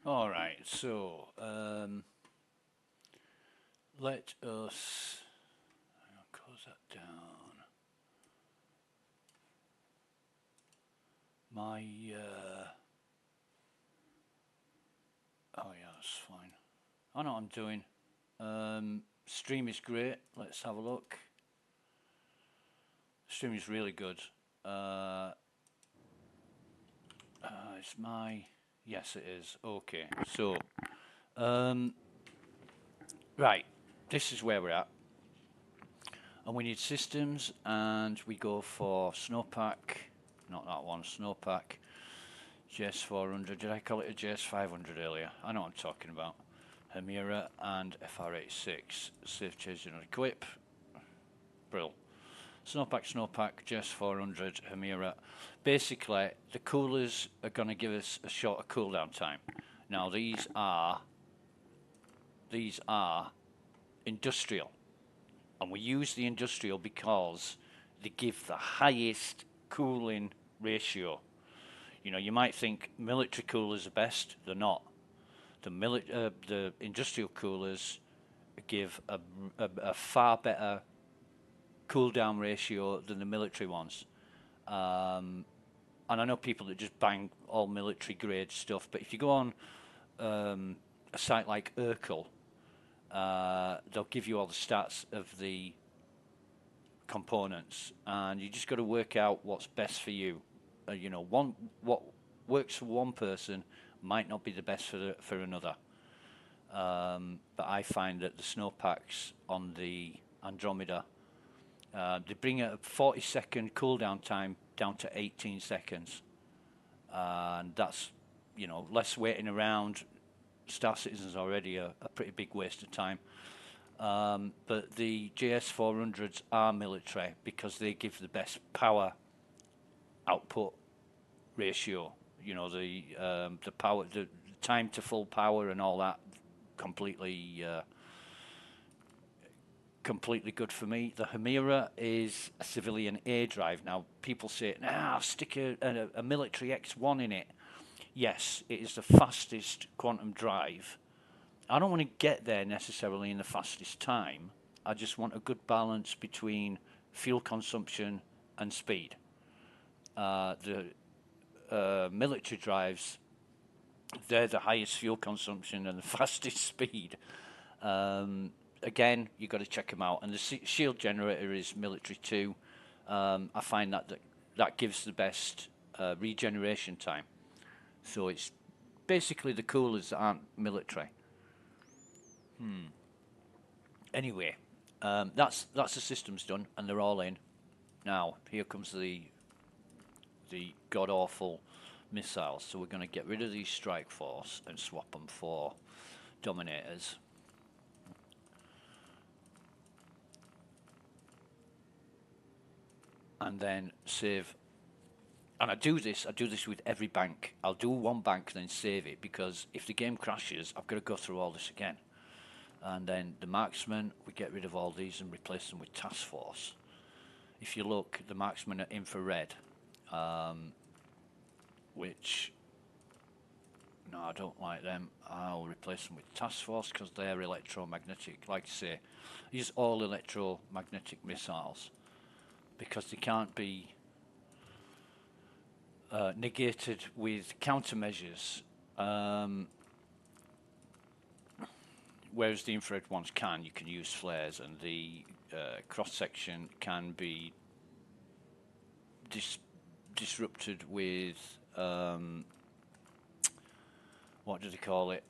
All right, so let us close that down. My oh yeah, that's fine. I know what I'm doing. Stream is great. Let's have a look. Stream is really good. It's my yes, it is. Okay, so right, this is where we're at, and we need systems, and we go for snowpack. Not that one, snowpack. JS 400. Did I call it a JS 500 earlier? I know what I'm talking about. Hemira and FR86. Safe change and equip. Brill. Snowpack, JS 400, Hemira. Basically, the coolers are going to give us a shorter cooldown time. Now, these are industrial. And we use the industrial because they give the highest cooling ratio. You know, you might think military coolers are best. They're not. The industrial coolers give a far better cool down ratio than the military ones. And I know people that just bang all military grade stuff, but if you go on a site like Urkel, they'll give you all the stats of the components, and you just got to work out what's best for you. You know, what works for one person might not be the best for another. But I find that the snowpacks on the Andromeda, they bring a 40-second cooldown time down to 18 seconds. And that's, you know, less waiting around. Star Citizen's already a pretty big waste of time. But the JS 400s are military because they give the best power output ratio. You know, the power, the time to full power and all that, completely good for me. The Hemira is a civilian A drive. Now, people say, nah, I'll stick a military X1 in it. Yes, it is the fastest quantum drive. I don't want to get there necessarily in the fastest time. I just want a good balance between fuel consumption and speed. The military drives, they're the highest fuel consumption and the fastest speed. Again, you've got to check them out. And the shield generator is military too. I find that gives the best regeneration time. So it's basically the coolers that aren't military. Anyway, that's the systems done, and they're all in. Now, here comes the god-awful missiles. So we're going to get rid of these Strike Force and swap them for Dominators. And then save. And I do this with every bank. I'll do one bank, then save it, because if the game crashes, I've got to go through all this again. And then the marksman, we get rid of all these and replace them with task force. if you look, the marksmen are infrared, which, no, I don't like them. I'll replace them with task force because they're electromagnetic. Like I say, use all electromagnetic missiles because they can't be negated with countermeasures. Whereas the infrared ones can, you can use flares, and the cross-section can be disrupted with, what do they call it?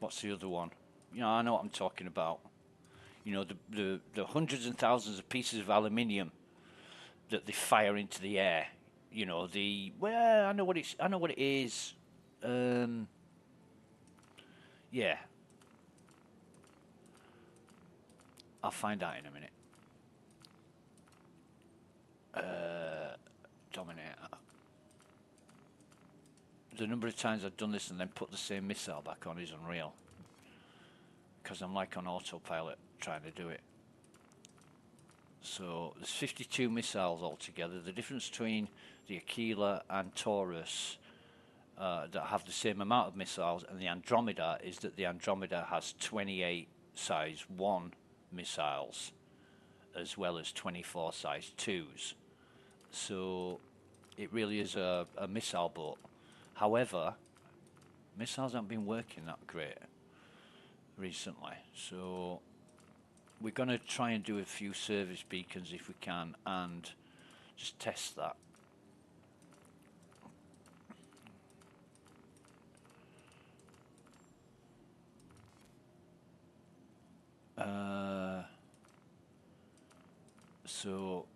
What's the other one? You know, I know what I'm talking about. You know, the hundreds and thousands of pieces of aluminium that they fire into the air. You know, well, I know what it is. Yeah. I'll find out in a minute. Dominator. The number of times I've done this and then put the same missile back on is unreal. Because I'm like on autopilot trying to do it. So there's 52 missiles altogether. The difference between the Aquila and Taurus that have the same amount of missiles and the Andromeda is that the Andromeda has 28 size 1 missiles as well as 24 size 2s. So it really is a missile boat. However, missiles haven't been working that great recently, so we're going to try and do a few service beacons if we can and just test that. So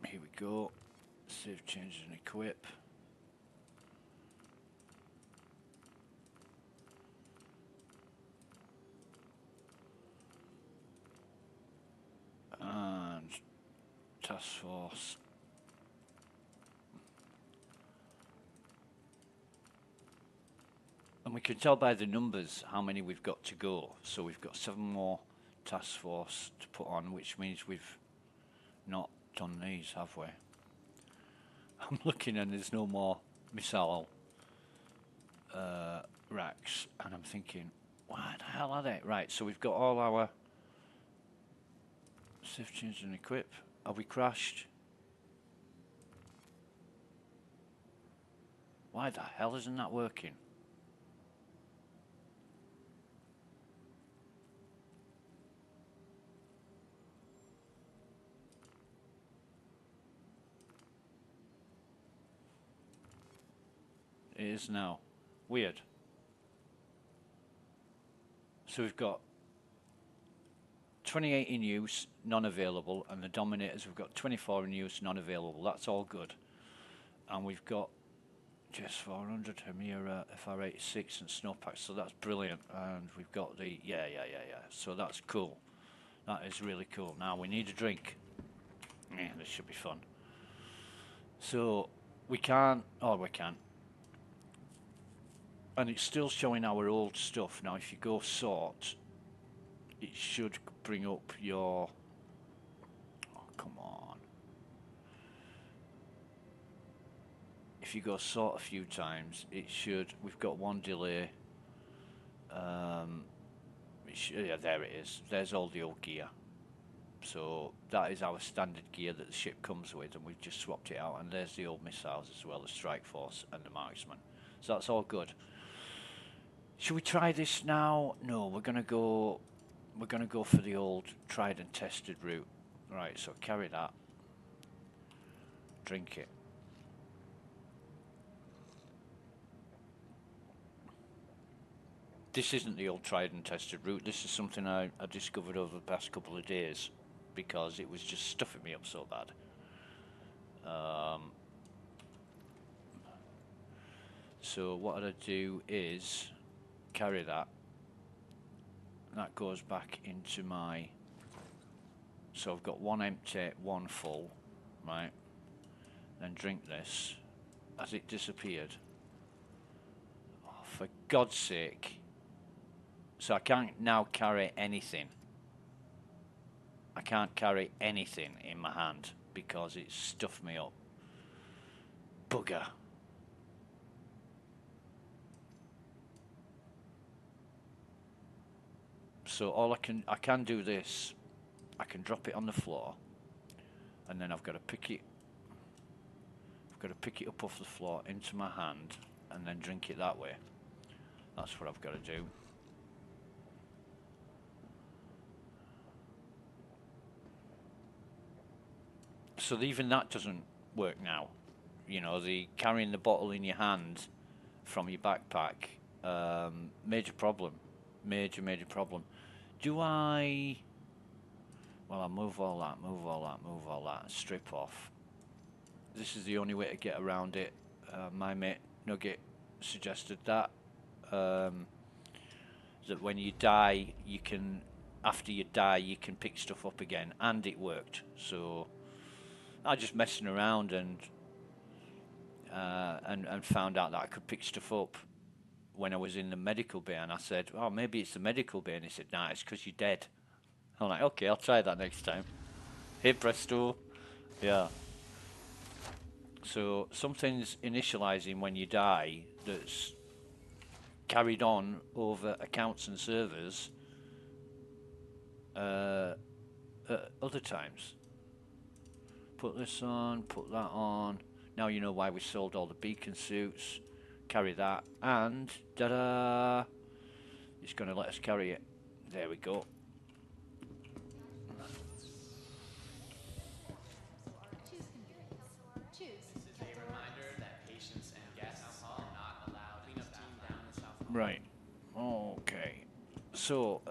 here we go. Save changes and equip. And task force. And we can tell by the numbers how many we've got to go. So we've got 7 more task force to put on, which means we've not done these, have we? I'm looking and there's no more missile racks, and I'm thinking, why the hell are they? Right, so we've got all our save, change and equip. Have we crashed? Why the hell isn't that working? It is now. Weird. So we've got 28 in use, none available, and the Dominators we've got 24 in use, none available. That's all good. And we've got just 400 Hemira, FR86 and Snowpack, so that's brilliant. And we've got the, yeah. So that's cool. That is really cool. Now we need a drink. Yeah, this should be fun. So we can, we can. And it's still showing our old stuff. Now if you go sort, it should bring up your, oh come on. If you go sort a few times, it should, we've got one delay. Yeah, there it is. There's all the old gear. So that is our standard gear that the ship comes with, and we've just swapped it out. And there's the old missiles as well, the Strike Force and the Marksman. So that's all good. Should we try this now? No, we're gonna go for the old tried and tested route. Right, so carry that. Drink it. This isn't the old tried and tested route. This is something I discovered over the past couple of days because it was just stuffing me up so bad. So what I'd do is carry that. That goes back into my, so I've got one empty, one full, right? Then drink this. Has it disappeared? Oh, for God's sake. So I can't now carry anything. I can't carry anything in my hand because it's stuffed me up. Bugger. So all I can do this. I can drop it on the floor, and then I've got to pick it. I've got to pick it up off the floor into my hand, and then drink it that way. That's what I've got to do. So even that doesn't work now. You know, the carrying the bottle in your hand from your backpack, major problem, major problem. Do I? Well, I'll move all that, move all that, strip off. This is the only way to get around it. My mate Nugget suggested that that when you die, you can, after you die, you can pick stuff up again, and it worked. So I was just messing around and found out that I could pick stuff up when I was in the medical bay, and I said, "Oh, maybe it's the medical bay," and he said, "Nah, it's because you're dead." I'm like, "Okay, I'll try that next time." Hey presto, yeah. So something's initializing when you die that's carried on over accounts and servers at other times. Put this on, put that on. Now you know why we sold all the beacon suits. Carry that, and ta-da! It's going to let us carry it. There we go. Right. Okay. So,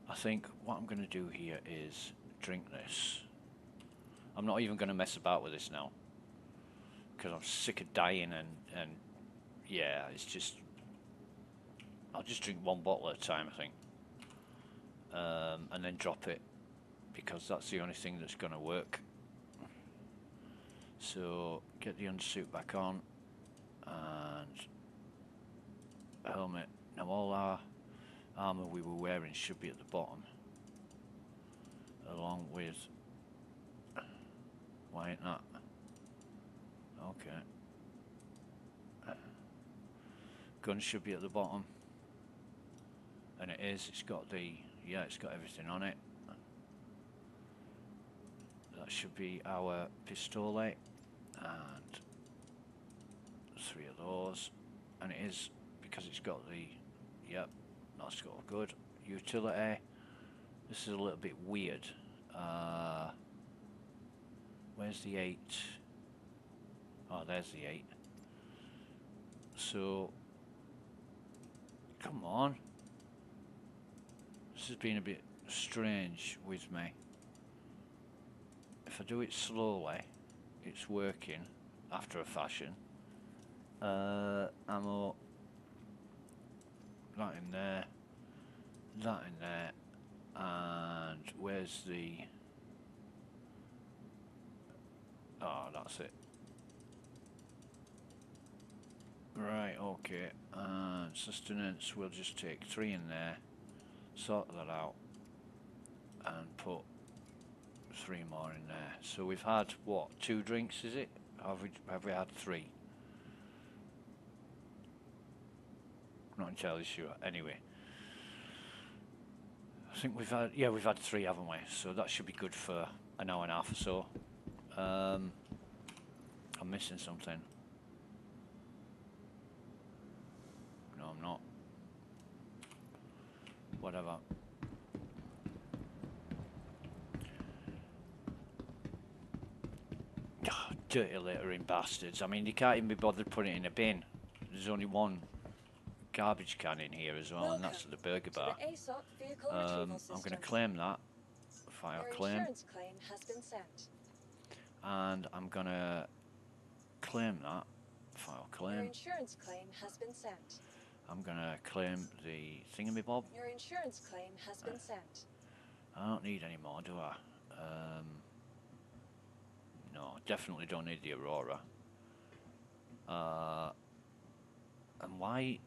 I think what I'm going to do here is drink this. I'm not even going to mess about with this now, because I'm sick of dying and yeah, it's just, I'll just drink one bottle at a time, I think, and then drop it, because that's the only thing that's going to work. So get the undersuit back on and helmet. Now all our armor we were wearing should be at the bottom, along with, why ain't that? Okay. Gun should be at the bottom, and it is. It's got the, yeah, it's got everything on it. That should be our pistole, and 3 of those, and it is, because it's got the, yep, that's got good utility. This is a little bit weird. Where's the 8? Oh, there's the 8. So, come on. This has been a bit strange with me. If I do it slowly, it's working after a fashion. Ammo, that in there, that in there, and where's the, oh, that's it. Right, okay, and sustenance, we'll just take 3 in there, sort that out, and put 3 more in there. So we've had, what, 2 drinks, is it? Have we had 3? Not entirely sure. Anyway, I think we've had, yeah, we've had 3, haven't we? So that should be good for an hour and a half or so. I'm missing something. No, I'm not. Whatever. Oh, dirty littering bastards. I mean, you can't even be bothered putting it in a bin. There's only one garbage can in here as well, and that's at the burger bar. I'm going to claim that. File claim. Insurance claim has been sent. And I'm going to claim that. File claim. Your insurance claim has been sent. I'm going to claim the thingamabob. Your insurance claim has been sent. I don't need any more, do I? No, definitely don't need the Aurora. Why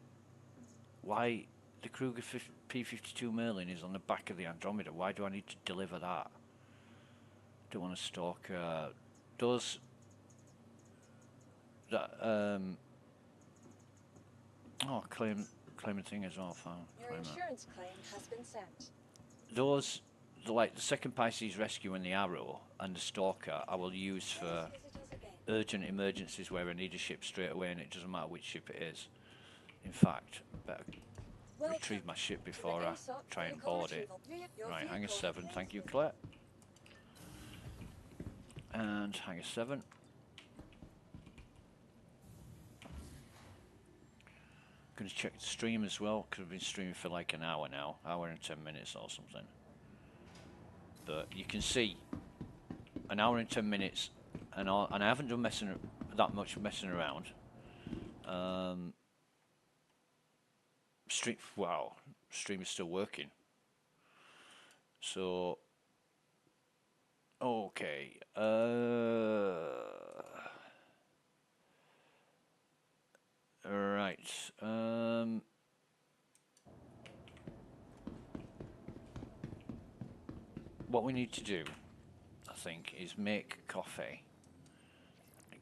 the Kruger P-52 Merlin is on the back of the Andromeda? Why do I need to deliver that? Don't want to stalk those. That claiming thing as well. Your insurance claim has been sent. Those, like the second Pisces Rescue and the Arrow and the Stalker, I will use for urgent emergencies where I need a ship straight away, and it doesn't matter which ship it is. In fact, better retrieve my ship before I try and board it. Right, hangar 7, thank you, Claire. And hangar 7. Going to check the stream as well, because I've been streaming for like an hour now, hour and 10 minutes or something. But you can see an hour and 10 minutes, and I haven't done that much messing around. Stream is still working. So, okay. Right. What we need to do, I think, is make coffee.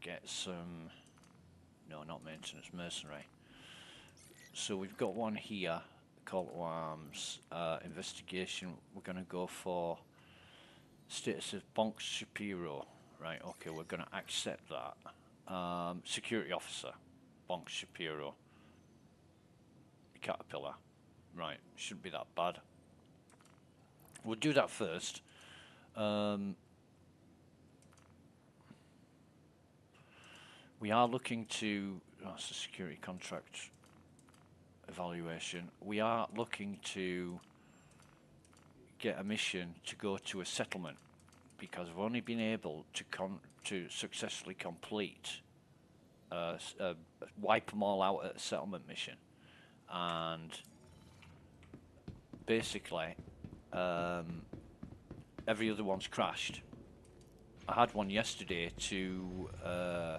Get some. No, not maintenance, mercenary. So we've got one here, call to arms, investigation. We're going to go for status of Bonk Shapiro. Right, okay, we're going to accept that. Security officer, Bonk Shapiro. Caterpillar. Right, shouldn't be that bad. We'll do that first. We are looking to, that's a security contract evaluation. We are looking to get a mission to go to a settlement, because we've only been able to successfully complete wipe them all out at a settlement mission, and basically every other one's crashed. I had one yesterday to oh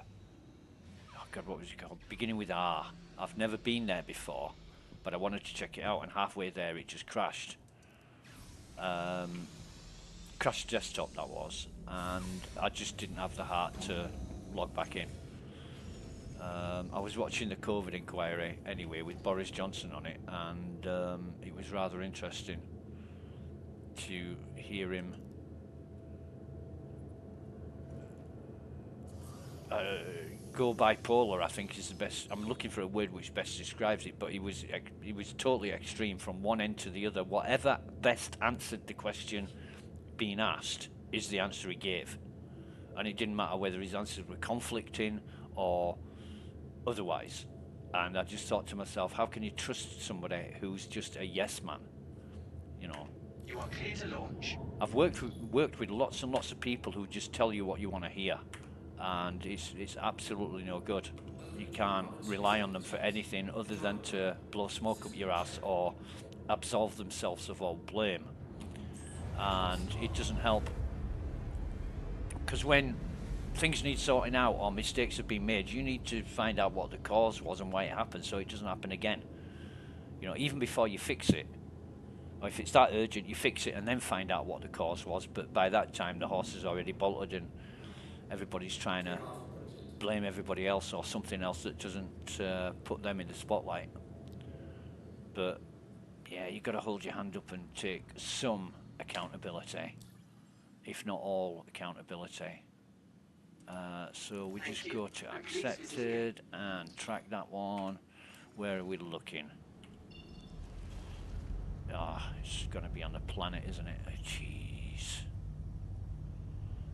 god, what was it called? Beginning with R. I've never been there before, but I wanted to check it out, and halfway there it just crashed. Crashed desktop, that was, and I just didn't have the heart to log back in. I was watching the COVID inquiry anyway with Boris Johnson on it, and it was rather interesting to hear him go bipolar. I think is the best. I'm looking for a word which best describes it, but he was totally extreme from one end to the other. Whatever best answered the question being asked is the answer he gave, and it didn't matter whether his answers were conflicting or otherwise. And I just thought to myself, how can you trust somebody who's just a yes man? You know. You are clear to launch. I've worked with lots and lots of people who just tell you what you want to hear, and it's absolutely no good. You can't rely on them for anything other than to blow smoke up your ass or absolve themselves of all blame. And it doesn't help, because when things need sorting out or mistakes have been made, you need to find out what the cause was and why it happened, so it doesn't happen again. You know, even before you fix it, or if it's that urgent, you fix it and then find out what the cause was. But by that time, the horse is already bolted, and everybody's trying to blame everybody else or something else that doesn't put them in the spotlight. But yeah, you've got to hold your hand up and take some accountability, if not all accountability. So we just go to accepted and track that one. Where are we looking? Ah, it's going to be on the planet, isn't it? Jeez.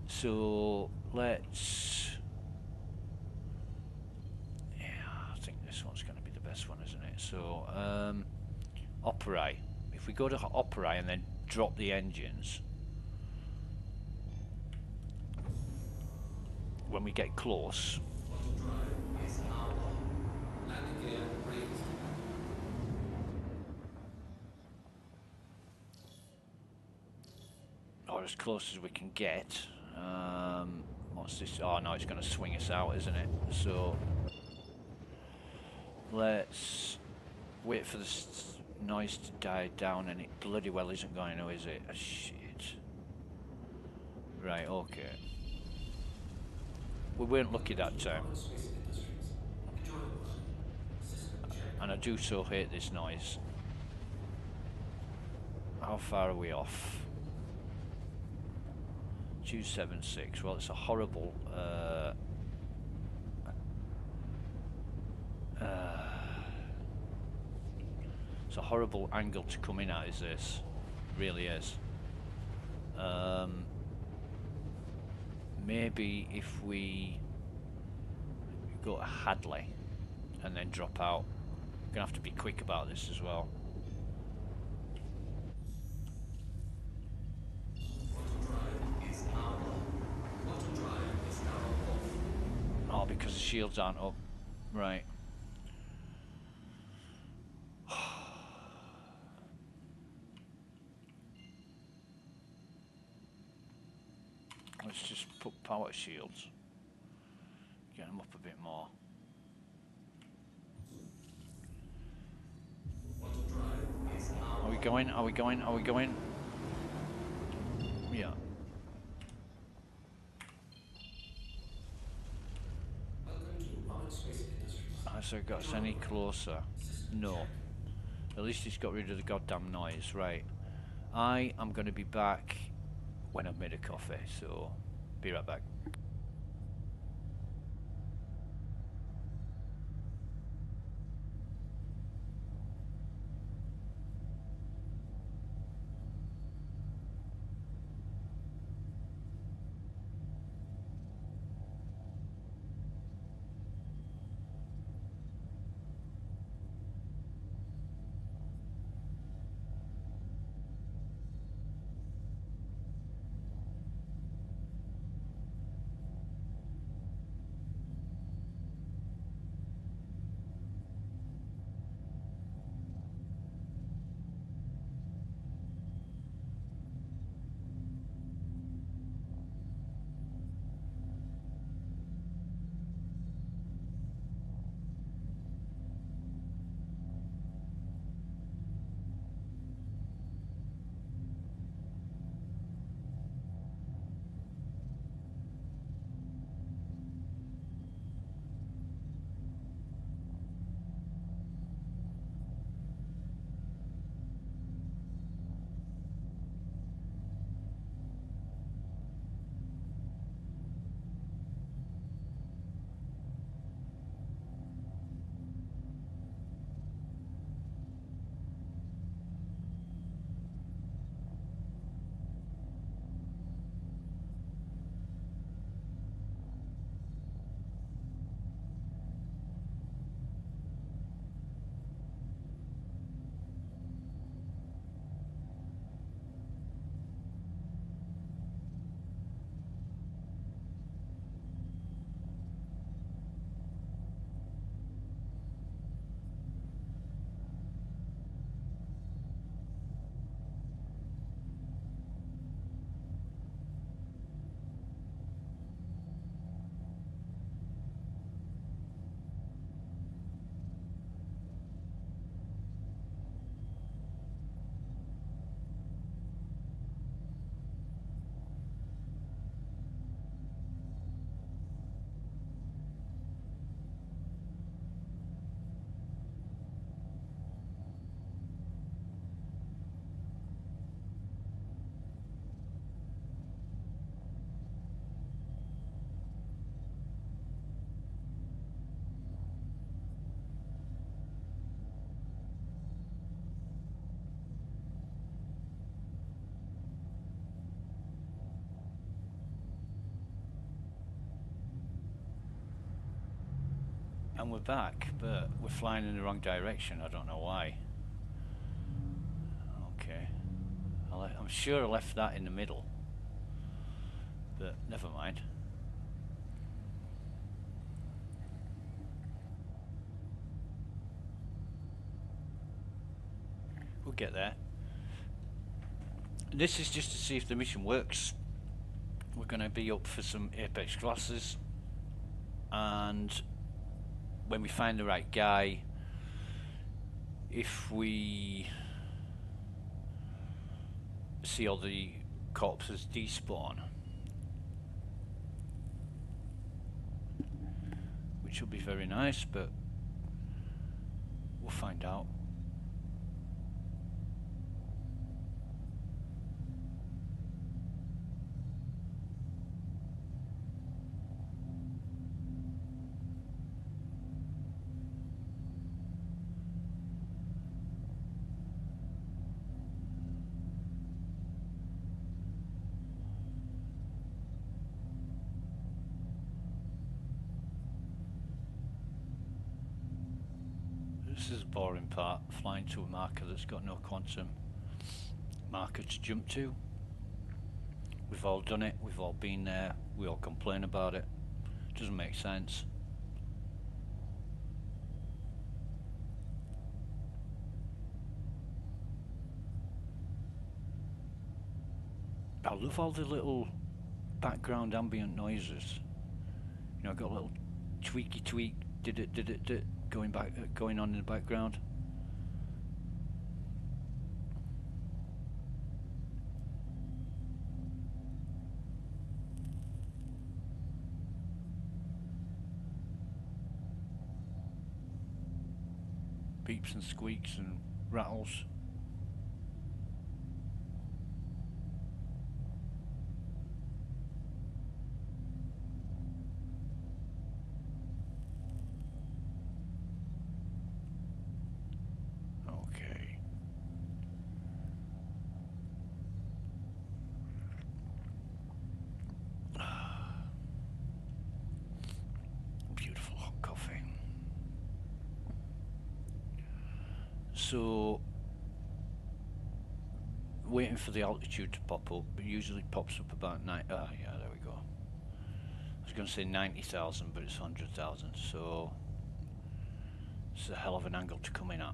So let's. Yeah, I think this one's going to be the best one, isn't it? So operate. If we go to operate and then drop the engines. When we get close, or as close as we can get. What's this? Oh no, it's going to swing us out, isn't it? So Let's wait for the noise to die down, and it bloody well isn't going to, is it? Shit. Right, okay. We weren't lucky that time. And I do so hate this noise. How far are we off? 276. Well, it's a horrible it's a horrible angle to come in at, is this? It really is. Maybe if we go to Hadley and then drop out. We're gonna have to be quick about this as well. Oh, because the shields aren't up. Right. Let's just put power shields. Get them up a bit more. Are we going? Are we going? Are we going? Yeah. Has it got us any closer? No. At least it's got rid of the goddamn noise. Right. I am going to be back when I've made a coffee, so be right back. And we're back, but we're flying in the wrong direction. I don't know why. Okay. I'm sure I left that in the middle. But never mind. We'll get there. This is just to see if the mission works. We're going to be up for some Apex classes. And when we find the right guy, if we see all the corpses despawn, which will be very nice, but we'll find out. This is the boring part, flying to a marker that's got no quantum marker to jump to. We've all done it, we've all been there, we all complain about it. Doesn't make sense. I love all the little background ambient noises. You know, got a little tweaky tweak, did it going on in the background. Beeps and squeaks and rattles. So, waiting for the altitude to pop up, it usually pops up about yeah, there we go. I was going to say 90,000, but it's 100,000, so it's a hell of an angle to come in at.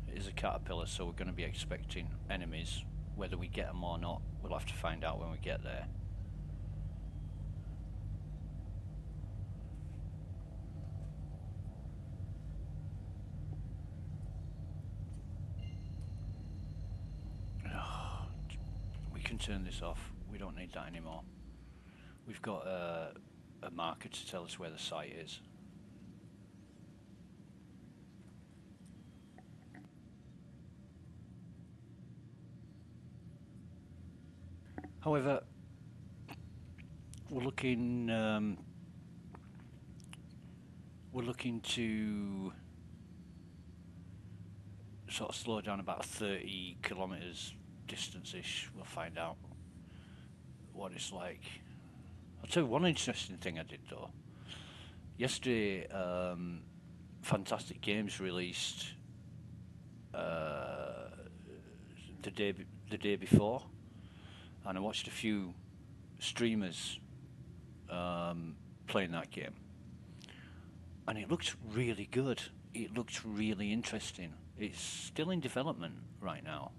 It is a caterpillar, so we're going to be expecting enemies. Whether we get them or not, we'll have to find out when we get there. Turn this off. We don't need that anymore. We've got a marker to tell us where the site is. However, we're looking to sort of slow down about 30 kilometers distance-ish. We'll find out what it's like. I'll tell you one interesting thing I did though. Yesterday, Fantastic Games released the day before, and I watched a few streamers playing that game, and it looked really good. It looked really interesting. It's still in development right now,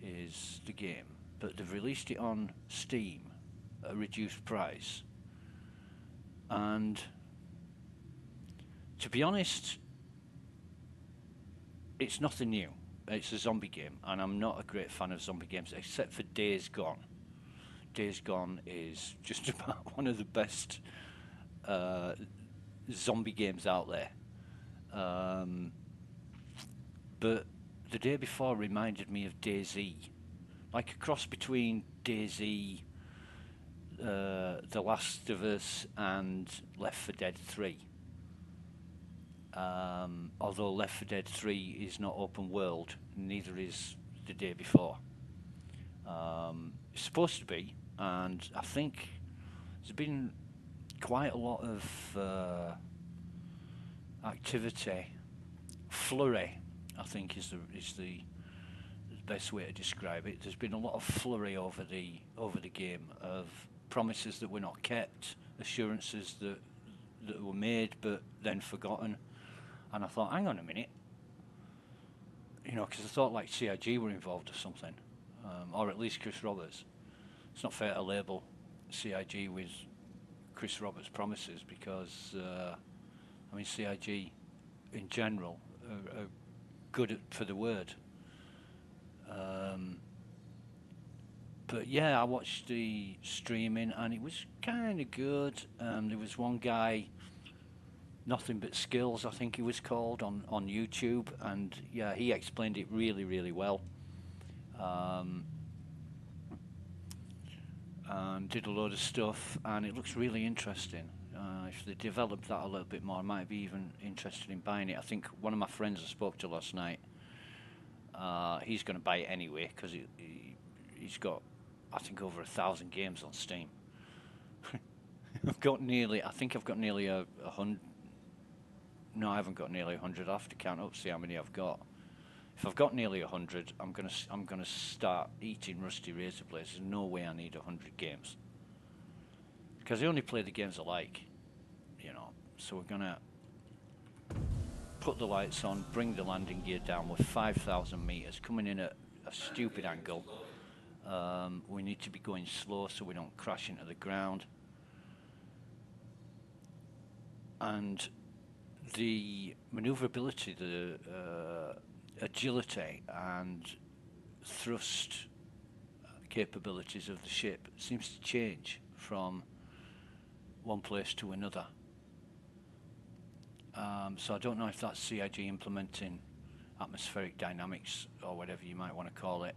is the game, but they've released it on Steam at a reduced price, and to be honest, it's nothing new. It's a zombie game, and I'm not a great fan of zombie games except for Days Gone. Days Gone is just about one of the best zombie games out there, but the day before reminded me of DayZ, like a cross between DayZ, The Last of Us, and Left 4 Dead 3. Although Left 4 Dead 3 is not open world, neither is the day before. It's supposed to be, and I think there's been quite a lot of activity, flurry, I think is the best way to describe it. There's been a lot of flurry over the game, of promises that were not kept, assurances that were made but then forgotten. And I thought, hang on a minute, you know, because I thought like CIG were involved or something, or at least Chris Roberts. It's not fair to label CIG with Chris Roberts' promises, because I mean, CIG in general are good for the word. But yeah, I watched the streaming and it was kind of good. There was one guy, Nothing But Skills, I think he was called, on YouTube, and yeah, he explained it really, really well. And did a load of stuff, and it looks really interesting. If they develop that a little bit more, I might be even interested in buying it. I think one of my friends I spoke to last night, he's going to buy it anyway because he's got, I think, over 1,000 games on Steam. I think I've got nearly a hundred. No, I haven't got nearly 100. I have to count up, see how many I've got. If I've got nearly 100, I'm gonna start eating rusty razor blades. There's no way I need 100 games because I only play the games I like, you know. So we're gonna put the lights on, bring the landing gear down with 5,000 meters, coming in at a stupid angle. We need to be going slow so we don't crash into the ground. And the maneuverability, the agility and thrust capabilities of the ship seems to change from one place to another. So I don't know if that's CIG implementing atmospheric dynamics or whatever you might want to call it.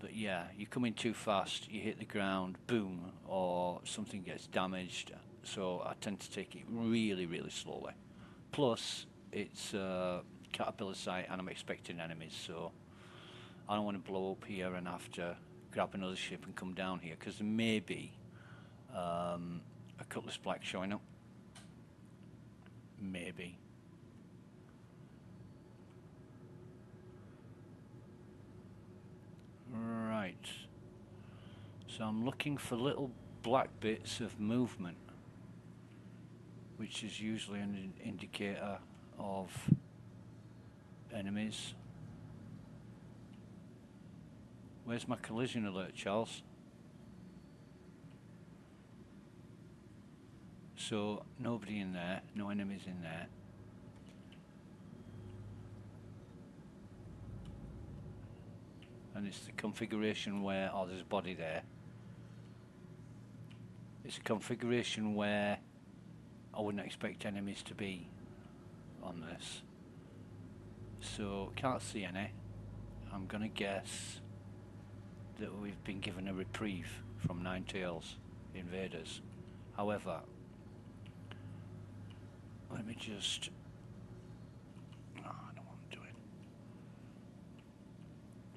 But yeah, you come in too fast, you hit the ground, boom, or something gets damaged. So I tend to take it really, really slowly. Plus, it's a caterpillar site and I'm expecting enemies, so I don't want to blow up here and have to grab another ship and come down here, because there may be a Cutlass Black showing up. Maybe. Right. So I'm looking for little black bits of movement, which is usually an indicator of enemies. Where's my collision alert, Charles? So nobody in there, no enemies in there. And it's the configuration where, oh, there's a body there. It's a configuration where I wouldn't expect enemies to be on this. So can't see any. I'm gonna guess that we've been given a reprieve from Ninetales invaders. However, let me just, I know what I'm doing.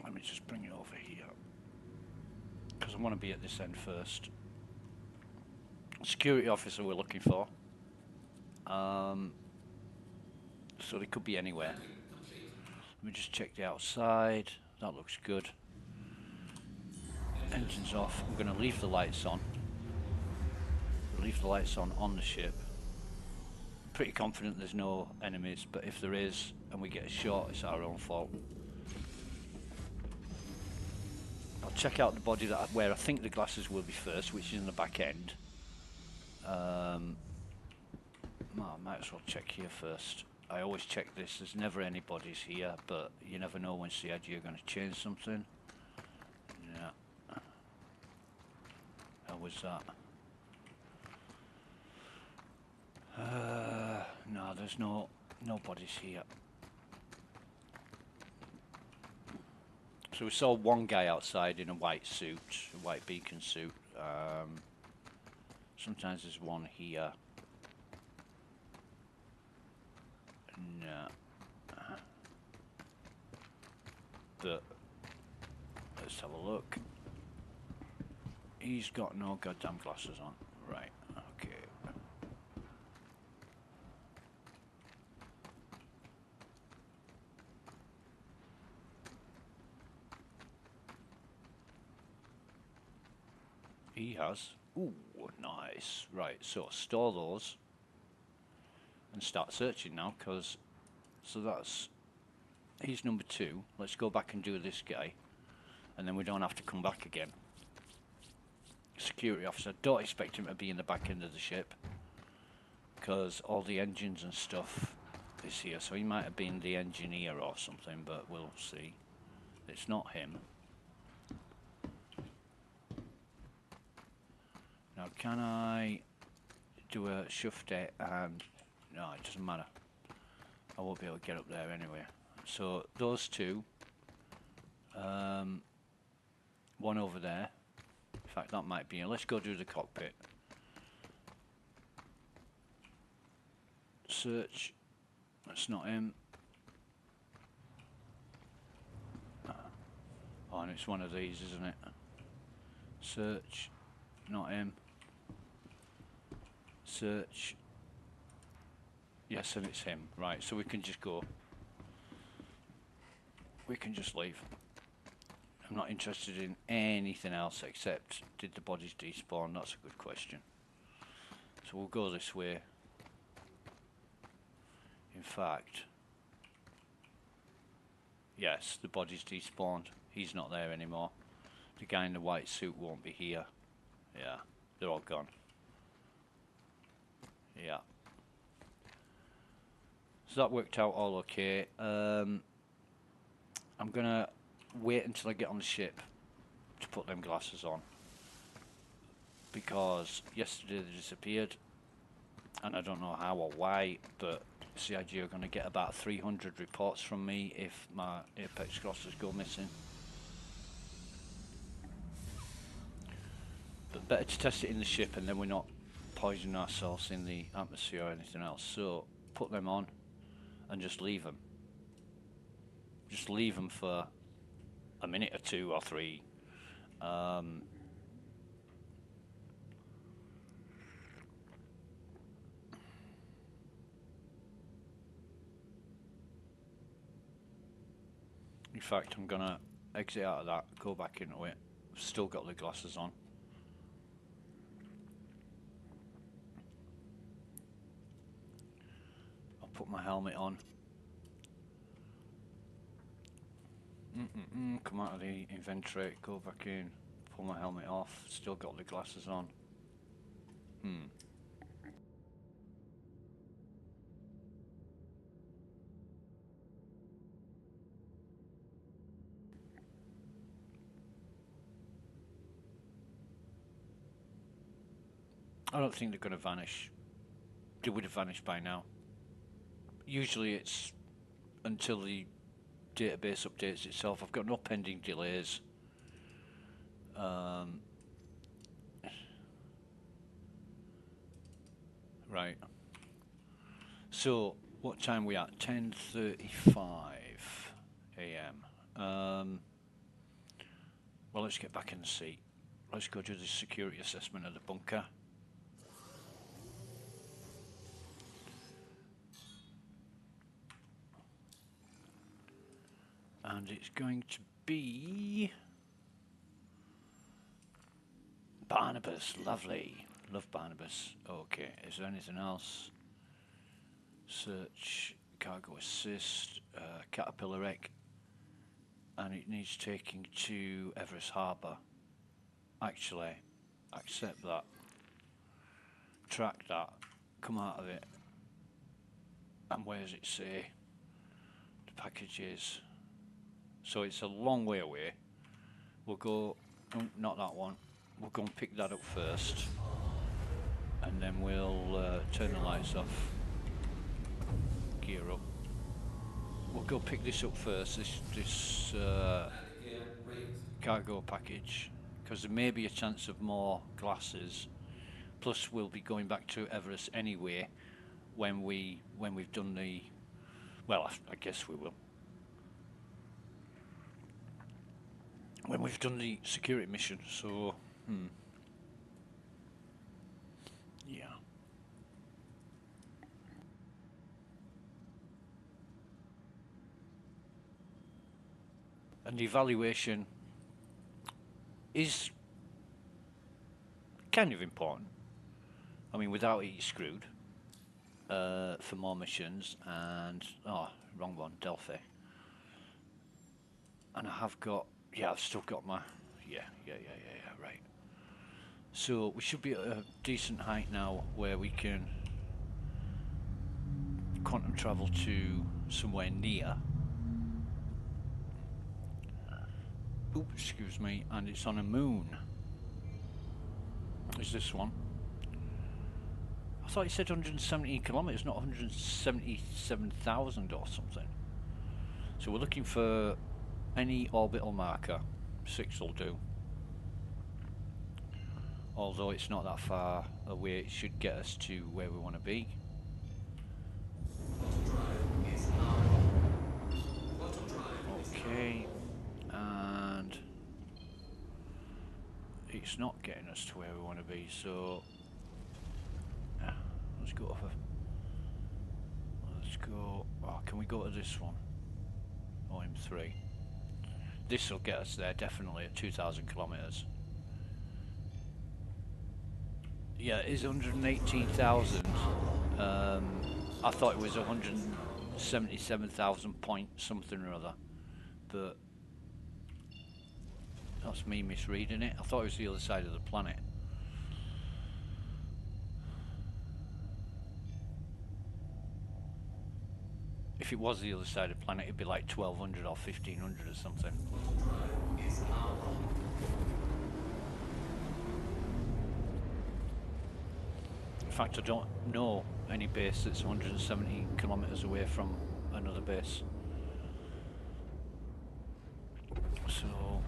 Let me just bring it over here, because I want to be at this end first. Security officer we're looking for. So they could be anywhere. Let me just check the outside. That looks good. Engines off. I'm going to leave the lights on. Leave the lights on the ship. Pretty confident there's no enemies, but if there is and we get a shot, it's our own fault. I'll check out the body where I think the glasses will be first, which is in the back end. I might as well check here first. I always check this. There's never any bodies here, but you never know when CIG are going to change something. Yeah. How was that? No, there's no bodies here. So we saw one guy outside in a white suit, a white beacon suit. Sometimes there's one here. No. But let's have a look. He's got no goddamn glasses on. Right, okay. He has. Ooh, nice. Right, so store those and start searching now, because so that's, he's number 2. Let's go back and do this guy, and then we don't have to come back again. Security officer, don't expect him to be in the back end of the ship. because all the engines and stuff is here. So he might have been the engineer or something, but we'll see. It's not him. Now, can I do a shift it? And no, it doesn't matter. I won't be able to get up there anyway. So those two, one over there. In fact, that might be him. Let's go do the cockpit. Search. That's not him. Oh, and it's one of these, isn't it? Search. Not him. Search. Yes, and it's him. Right, so we can just go. We can just leave. I'm not interested in anything else except did the bodies despawn? That's a good question. So we'll go this way. In fact, yes, the bodies despawned. He's not there anymore. The guy in the white suit won't be here. Yeah, they're all gone. Yeah. So that worked out all okay. I'm gonna wait until I get on the ship to put them glasses on, because yesterday they disappeared and I don't know how or why, but CIG are going to get about 300 reports from me if my Apex glasses go missing. But better to test it in the ship and then we're not poisoning ourselves in the atmosphere or anything else. So put them on and just leave them. Just leave them for a minute or two or three. In fact, I'm gonna exit out of that, go back into it. I've still got the glasses on. I'll put my helmet on. Come out of the inventory, go back in, pull my helmet off, still got the glasses on. I don't think they're going to vanish. They would have vanished by now. Usually it's until the database updates itself. I've got no pending delays. Right. So, what time are we at? 10:35 AM. Well, let's get back in the seat. Let's go do the security assessment of the bunker. And it's going to be Barnabas. Lovely. Love Barnabas. Okay, is there anything else? Search, cargo assist, Caterpillar wreck, and it needs taking to Everest Harbour. Actually, accept that. Track that. Come out of it. And where does it say? The package is. So it's a long way away. We'll go, oh, not that one. We'll go and pick that up first. And then we'll turn the lights off. Gear up. We'll go pick this up first, this cargo package. Because there may be a chance of more glasses. Plus we'll be going back to Everest anyway when we've done the, well, I guess we will. When we've done the security mission, so yeah. And the evaluation is kind of important. I mean, without it, you're screwed for more missions. And oh, wrong one, Delphi. And I have got. Yeah, I've still got my, yeah, right. So we should be at a decent height now where we can quantum travel to somewhere near. Oops, excuse me, and it's on a moon. Is this one? I thought it said 117 kilometers, not 177,000 or something. So we're looking for any orbital marker. 6 will do. Although it's not that far away, it should get us to where we want to be. Okay, and it's not getting us to where we want to be, so let's go off. Let's go. Oh, can we go to this one? OM3. This will get us there definitely at 2,000 kilometers. Yeah, it is 118,000. I thought it was 177,000 point something or other, but that's me misreading it. I thought it was the other side of the planet. If it was the other side of the planet, it'd be like 1,200 or 1,500 or something. In fact, I don't know any base that's 170 kilometers away from another base. So,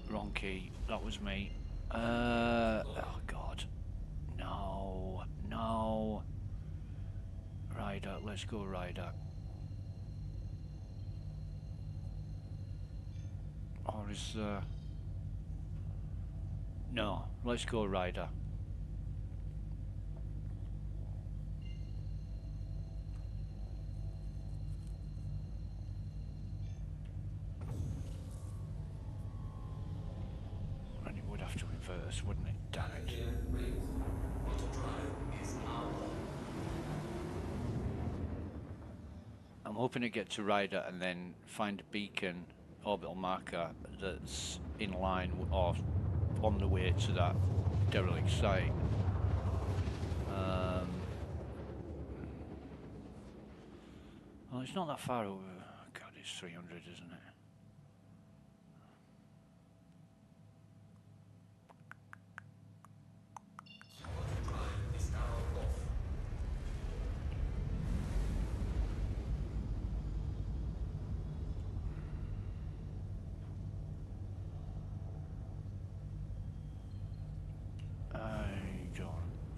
wrong key. That was me. Oh God, no, no. Rider, let's go Rider. Or is no, let's go Rider. And it would have to reverse, wouldn't it? Damn it. I'm hoping to get to Rider and then find a beacon orbital marker that's in line or on the way to that derelict site. Well, it's not that far over. God, it's 300, isn't it?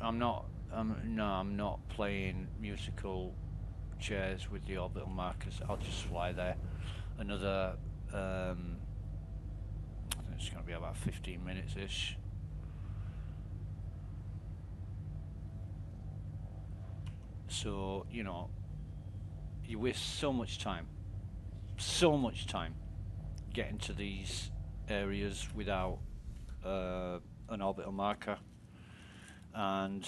I'm not playing musical chairs with the orbital markers. I'll just fly there. Another, I think it's going to be about 15 minutes-ish. So, you know, you waste so much time getting to these areas without an orbital marker. And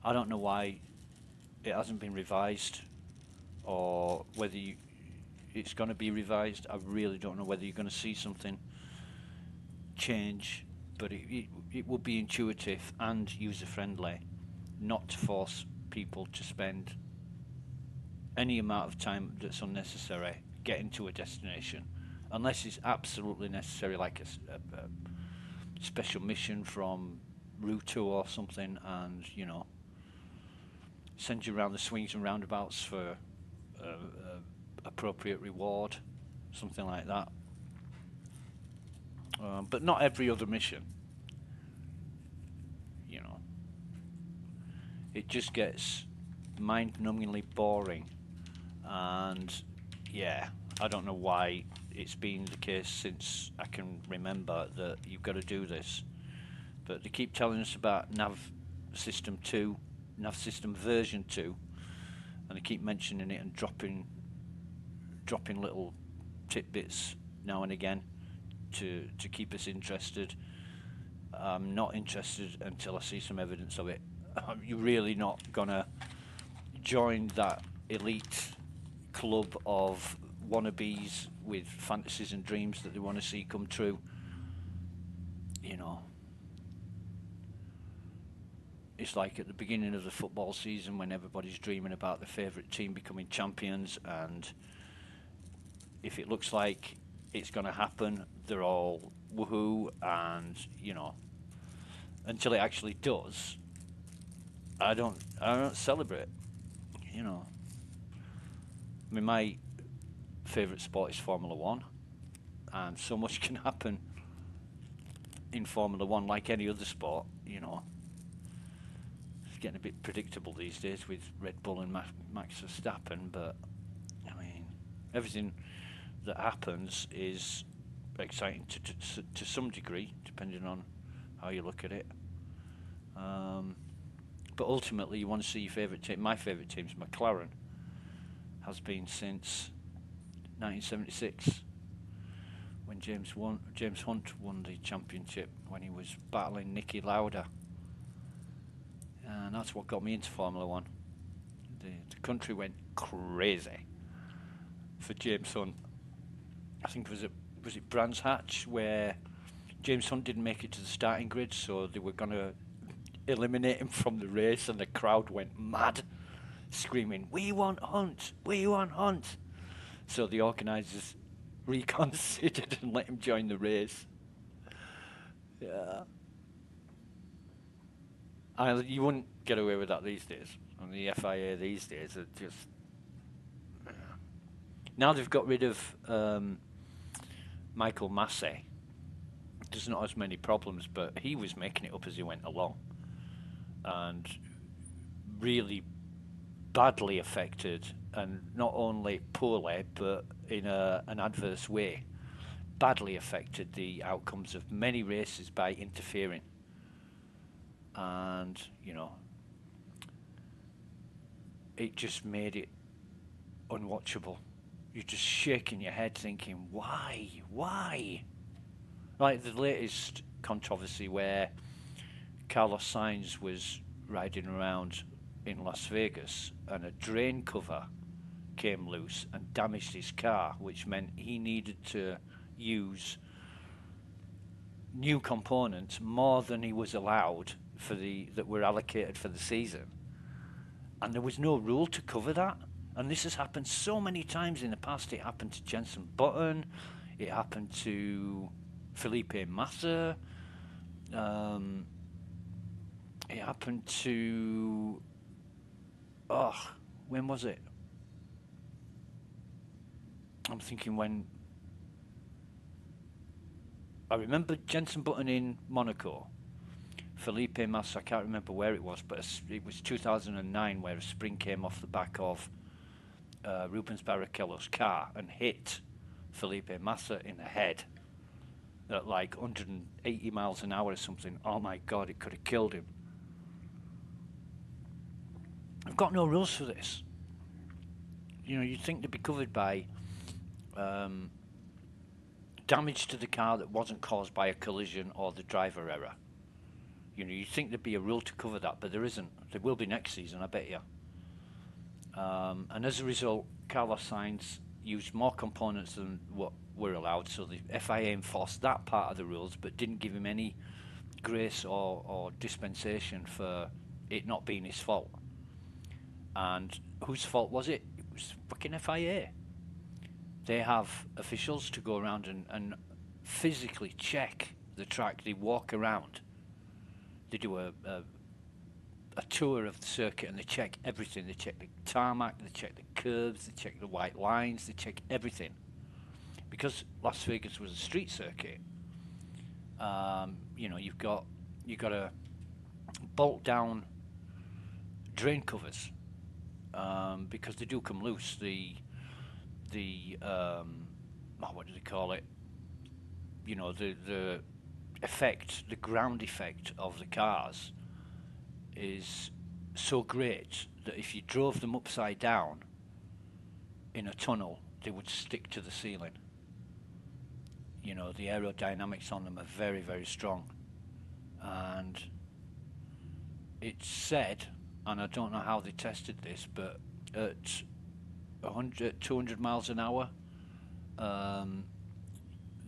I don't know why it hasn't been revised, or whether it's going to be revised. I really don't know whether you're going to see something change, but it would be intuitive and user-friendly not to force people to spend any amount of time that's unnecessary getting to a destination, unless it's absolutely necessary, like a special mission from Ruto or something, and you know, send you around the swings and roundabouts for appropriate reward, something like that. But not every other mission. You know, it just gets mind-numbingly boring, and yeah, I don't know why it's been the case since I can remember that you've got to do this. But they keep telling us about Nav System 2, Nav System version 2, and they keep mentioning it and dropping little tidbits now and again to keep us interested. I'm not interested until I see some evidence of it. You're really not gonna join that elite club of wannabes with fantasies and dreams that they want to see come true. You know. it's like at the beginning of the football season when everybody's dreaming about their favourite team becoming champions, and if it looks like it's going to happen, they're all woohoo, and until it actually does, I don't celebrate. I mean, my favourite sport is Formula One, and so much can happen in Formula One like any other sport. It's getting a bit predictable these days with Red Bull and Max Verstappen, but I mean, everything that happens is exciting to some degree, depending on how you look at it. But ultimately, you want to see your favourite team. My favourite team's McLaren. Has been since 1976, when James Hunt won the championship when he was battling Niki Lauda, and that's what got me into Formula One. The country went crazy for James Hunt. I think was it Brands Hatch where James Hunt didn't make it to the starting grid, so they were going to eliminate him from the race, and the crowd went mad, screaming, "We want Hunt! We want Hunt!" So the organisers reconsidered and let him join the race. Yeah. You wouldn't get away with that these days. And the FIA these days are just... Now they've got rid of Michael Massey. There's not as many problems, but he was making it up as he went along. And really badly affected, and not only poorly, but in an adverse way, badly affected the outcomes of many races by interfering. And, it just made it unwatchable. You're just shaking your head thinking, why? Like the latest controversy where Carlos Sainz was riding around in Las Vegas and a drain cover came loose and damaged his car, which meant he needed to use new components more than he was allowed that were allocated for the season. And there was no rule to cover that. And this has happened so many times in the past. It happened to Jenson Button. It happened to Felipe Massa. It happened to... when was it? I'm thinking when... I remember Jenson Button in Monaco. Felipe Massa, I can't remember where it was, but it was 2009 where a spring came off the back of Rubens Barrichello's car and hit Felipe Massa in the head at like 180 miles an hour or something. Oh my God, it could have killed him. I've got no rules for this. You'd think they'd be covered by damage to the car that wasn't caused by a collision or the driver error. You'd think there'd be a rule to cover that, but there isn't. There will be next season, I bet you. And as a result, Carlos Sainz used more components than what were allowed, so the FIA enforced that part of the rules, but didn't give him any grace or dispensation for it not being his fault. And whose fault was it? It was fucking FIA. They have officials to go around and physically check the track. They walk around. They do a tour of the circuit and they check everything. They check the tarmac, they check the curbs, they check the white lines, they check everything. Because Las Vegas was a street circuit, you've got to bolt down drain covers because they do come loose. What do they call it? The effect, the ground effect of the cars is so great that if you drove them upside down in a tunnel, they would stick to the ceiling. The aerodynamics on them are very, very strong. And it's said, and I don't know how they tested this, but at 200 miles an hour,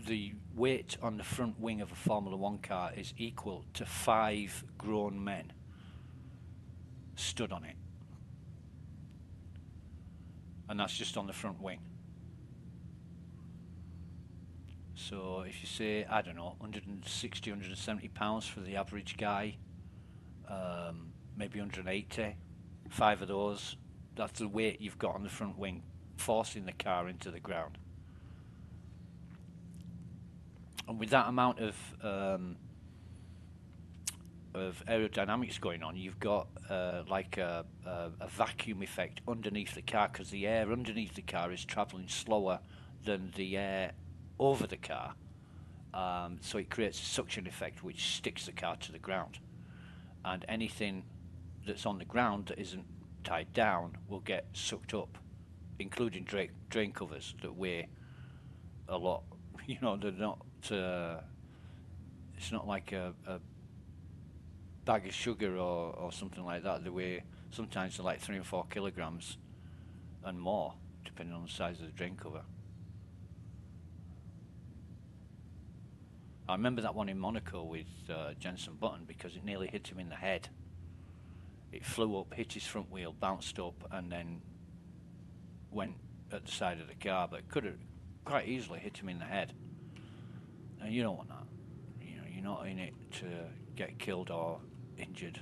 the weight on the front wing of a Formula One car is equal to 5 grown men. stood on it. And that's just on the front wing. So if you say, I don't know, 160, 170 pounds for the average guy, maybe 180, 5 of those, that's the weight you've got on the front wing, forcing the car into the ground. And with that amount of aerodynamics going on, you've got like a vacuum effect underneath the car, because the air underneath the car is travelling slower than the air over the car. So it creates a suction effect which sticks the car to the ground. And anything that's on the ground that isn't tied down will get sucked up, including drain covers that weigh a lot. You know, they're not. It's not like a bag of sugar or something like that. They weigh sometimes they're like 3 and 4 kilograms and more, depending on the size of the drain cover. I remember that one in Monaco with Jenson Button, because it nearly hit him in the head. It flew up, hit his front wheel, bounced up, and then went at the side of the car, but it could have quite easily hit him in the head. And you don't want that. You know, you're not in it to get killed or injured.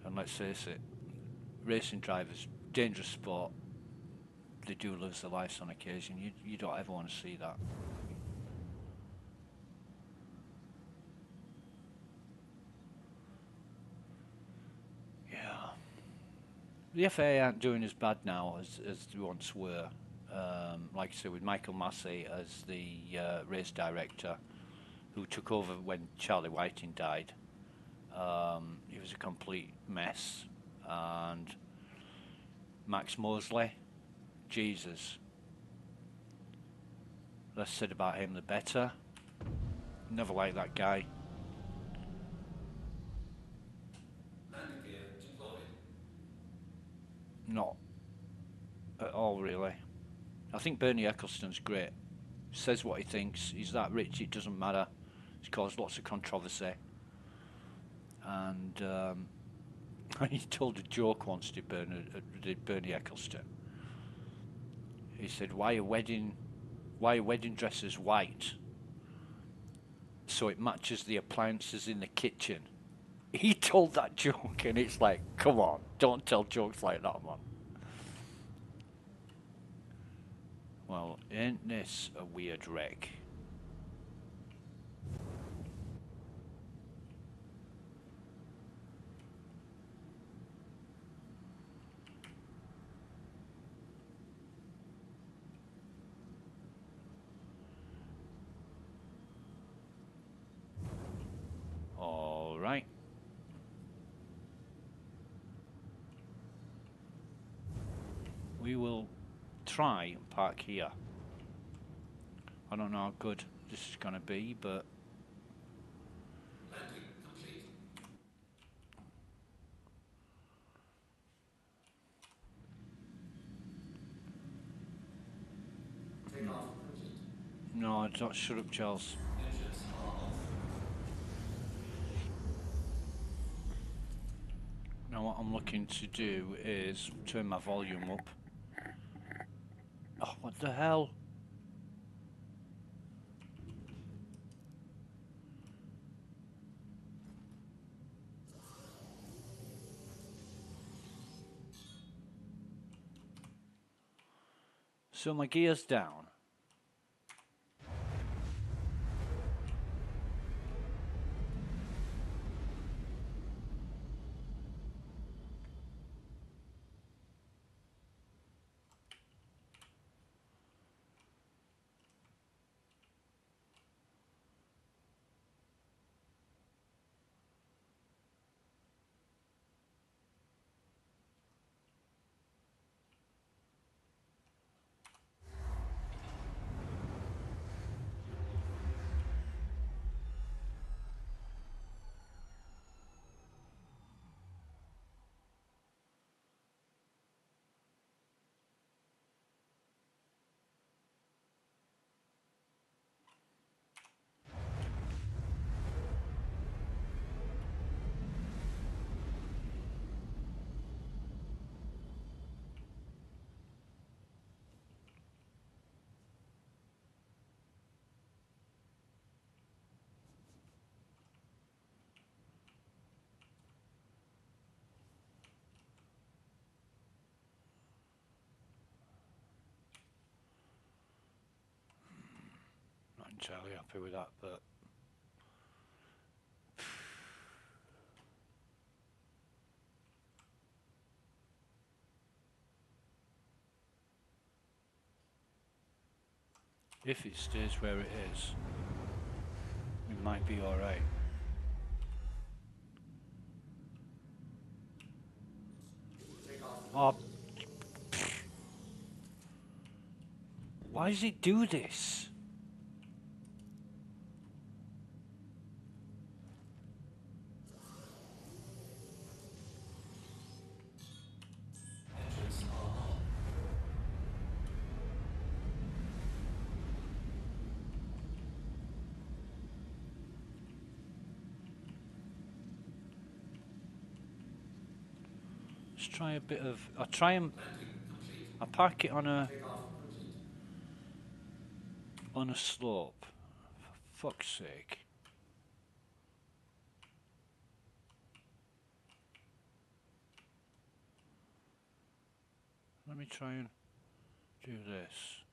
And let's face it, racing drivers, dangerous sport. They do lose their lives on occasion. You don't ever want to see that. Yeah. The FAA aren't doing as bad now as they once were. Like I said, with Michael Massey as the race director, who took over when Charlie Whiting died. He was a complete mess. And Max Mosley, Jesus. Less said about him, the better. Never liked that guy. Landing gear deployed. Not at all, really. I think Bernie Ecclestone's great. Says what he thinks. He's that rich, it doesn't matter. He's caused lots of controversy. And he told a joke once to Bernie Ecclestone. He said, why are wedding dresses white? So it matches the appliances in the kitchen. He told that joke, and it's like, come on, don't tell jokes like that, man. Well, ain't this a weird wreck? All right. We will try and park here. I don't know how good this is going to be, but Landing complete. Takeoff complete. no, don't shut up, Charles. Engines are off. Now what I'm looking to do is turn my volume up. Oh, what the hell? So my gear's down. not entirely happy with that, but if it stays where it is, it might be alright. Take off. Oh, why does it do this? Engines are on. Let's try a bit of. I'll try and. Landing complete. I park it on a Takeoff complete. slope. For fuck's sake. Let me try and do this.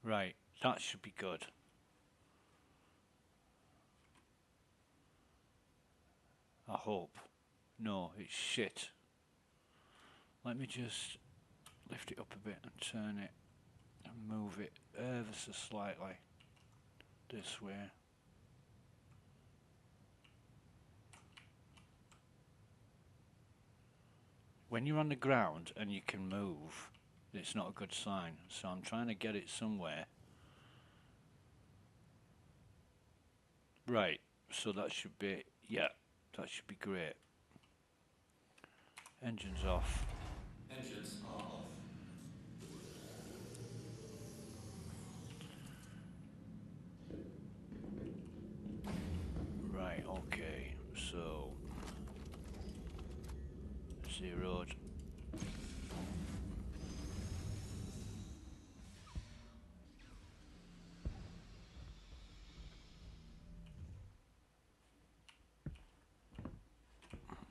Right, that should be good. I hope. No, it's shit. Let me just lift it up a bit and turn it and move it ever so slightly this way. When you're on the ground and you can move, it's not a good sign. So I'm trying to get it somewhere. Right, so that should be, yeah, that should be great. Engines off. Engines are off. Right, okay, so zeroed.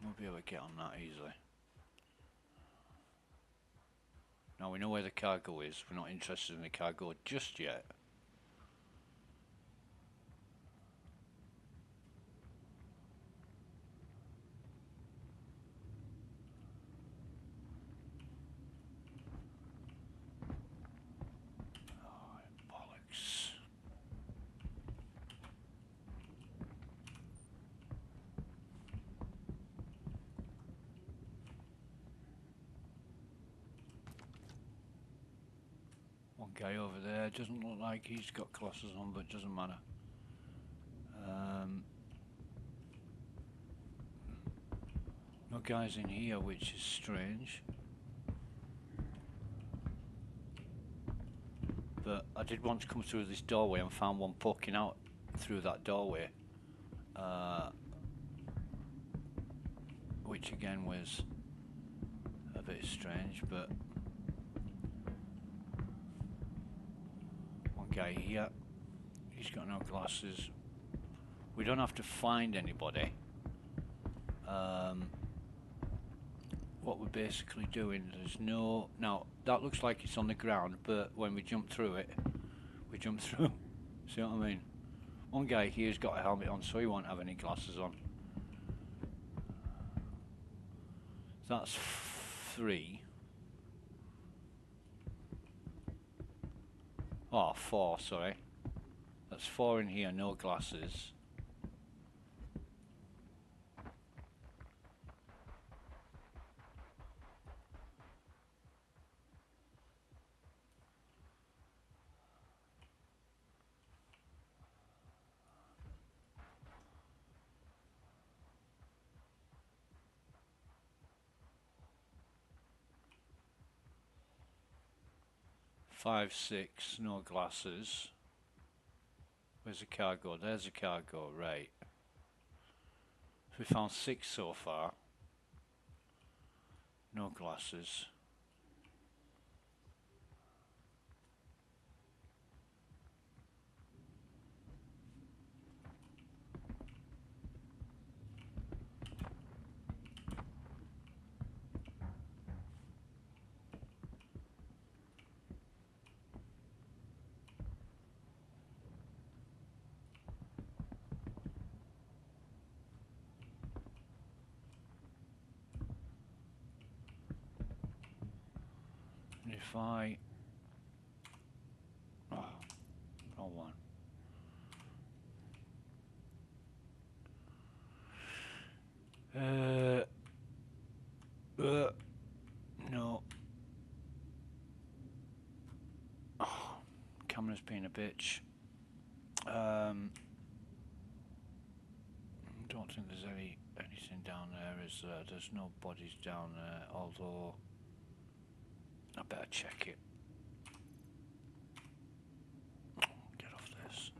We'll be able to get on that easily. Now we know where the cargo is. We're not interested in the cargo just yet. Oh, bollocks. One guy over there doesn't look like he's got glasses on, but it doesn't matter. No guys in here, which is strange. But I did once come through this doorway and found one poking out through that doorway. Which again was a bit strange, but one guy here, he's got no glasses. We don't have to find anybody. What we're basically doing, there's no, now that looks like it's on the ground, but when we jump through it, we jump through. See what I mean? One guy here's got a helmet on, so he won't have any glasses on. That's 3. Oh, 4, sorry. That's 4 in here, no glasses. Five, 6, no glasses. Where's the cargo? There's the cargo, right. So we found 6 so far. No glasses. if I... Oh, wrong one. No. Oh, camera's being a bitch. Don't think there's anything down there, is there? There's no bodies down there, although I better check it. Get off this.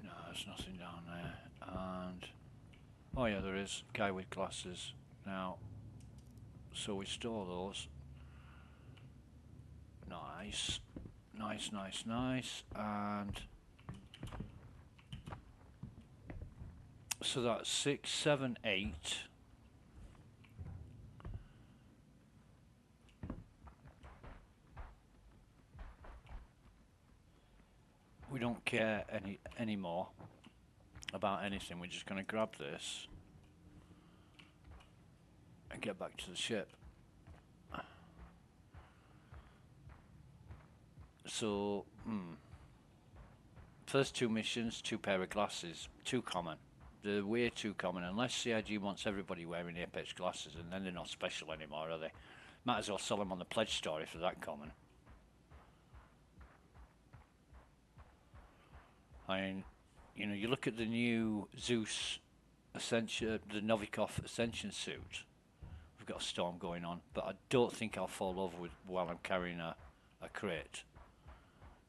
No, there's nothing down there. And oh yeah, there is. Guy with glasses. Now, so we store those. Nice. Nice, nice, nice. And so that's 6, 7, 8. We don't care anymore about anything. We're just going to grab this and get back to the ship. So, first 2 missions, 2 pair of glasses, too common. They're way too common, unless CIG wants everybody wearing Apex glasses, and then they're not special anymore, are they? Might as well sell them on the pledge store if they're that common. I mean, you know, you look at the new Zeus Ascension, the Novikov Ascension suit. We've got a storm going on, but I don't think I'll fall over while I'm carrying a crate.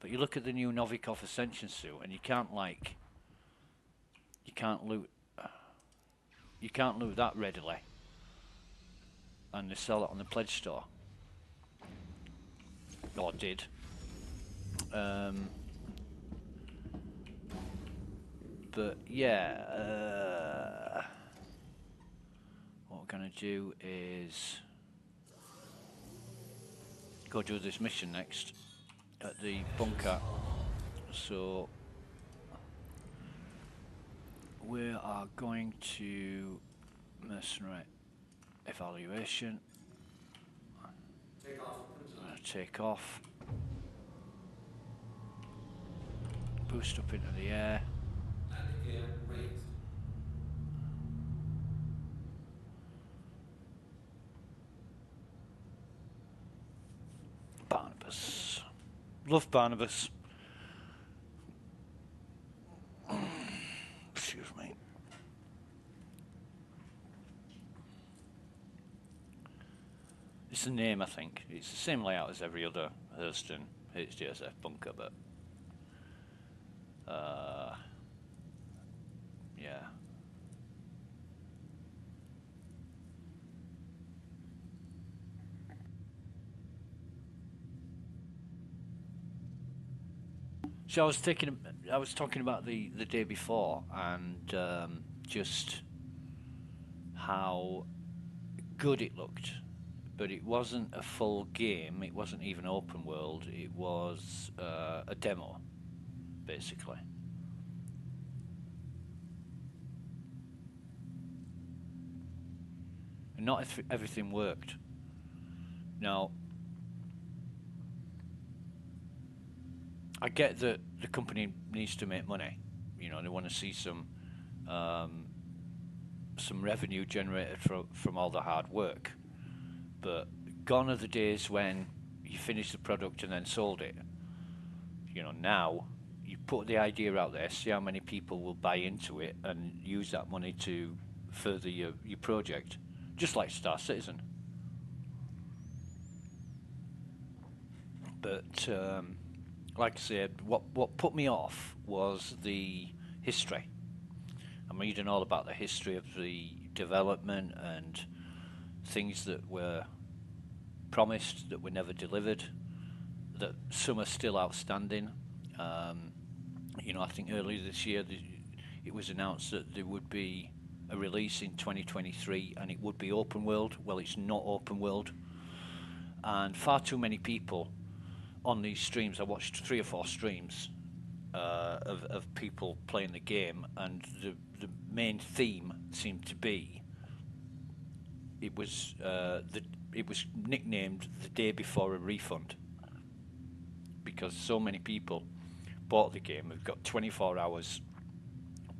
But you look at the new Novikov Ascension suit, and you can't loot that readily, and they sell it on the pledge store, or did. But yeah, what we're gonna do is go do this mission next at the bunker. So we are going to mercenary evaluation. Take off. I'm gonna take off. Boost up into the air. Landing gear raised. Barnabas. Love Barnabas. Excuse me. It's the name, I think. It's the same layout as every other Hurston HDSF bunker, but yeah. So I was talking about the day before, and just how good it looked, but it wasn't a full game. It wasn't even open world. It was a demo, basically. And not everything worked. Now, I get that the company needs to make money. You know, they want to see some revenue generated from all the hard work. But gone are the days when you finished the product and then sold it. You know, now you put the idea out there, see how many people will buy into it, and use that money to further your project, just like Star Citizen. But like I said, what put me off was the history. I'm reading all about the history of the development and things that were promised that were never delivered, that some are still outstanding. You know, I think earlier this year it was announced that there would be a release in 2023 and it would be open world. Well, it's not open world, and far too many people on these streams. I watched 3 or 4 streams of people playing the game, and the main theme seemed to be it was it was nicknamed the day before a refund because so many people bought the game. Have got 24 hours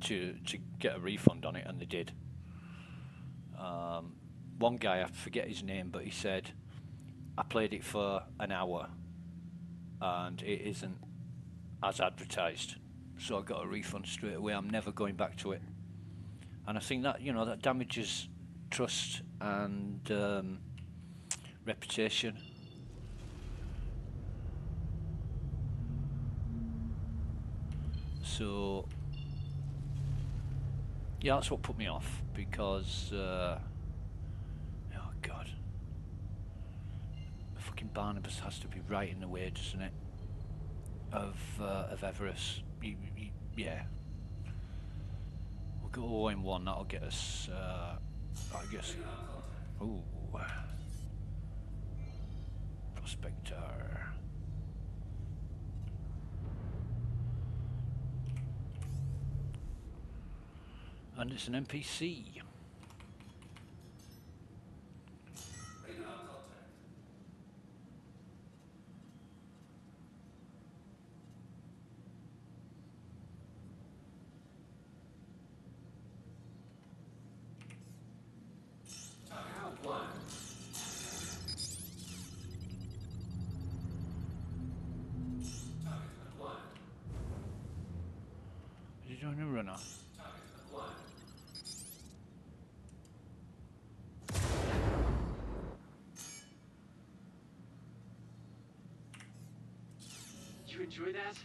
to get a refund on it, and they did. One guy, I forget his name, but he said, "I played it for an hour, and it isn't as advertised, so I got a refund straight away. I'm never going back to it." And I think that that damages trust and reputation. So yeah, that's what put me off because oh god, fucking Barnabas has to be right in the way, doesn't it? Of Everest. Yeah. We'll go 0 in 1. That'll get us. I guess. Ooh. Prospector. And it's an NPC. Is he doing a runner? Did you enjoy that?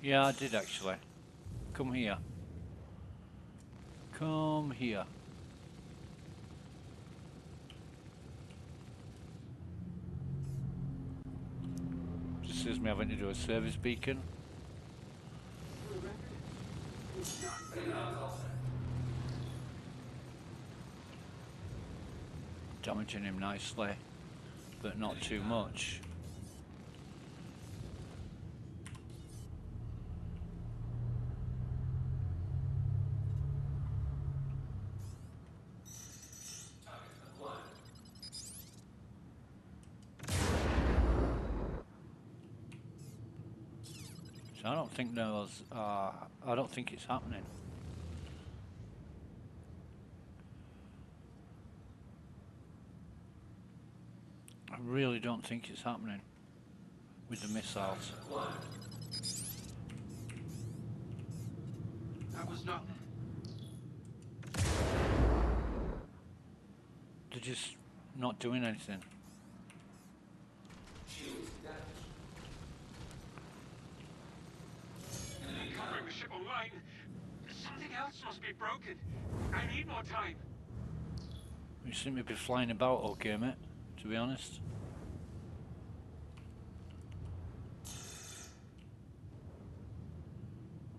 Yeah, I did actually. Come here. Come here. Just says me having to do a service beacon. Damaging him nicely, but not too much. So I don't think there was. I don't think it's happening. I really don't think it's happening with the missiles. That was not. They're just not doing anything. Covering the ship online. Something else must be broken. I need more time. You seem to be flying about okay, mate, to be honest.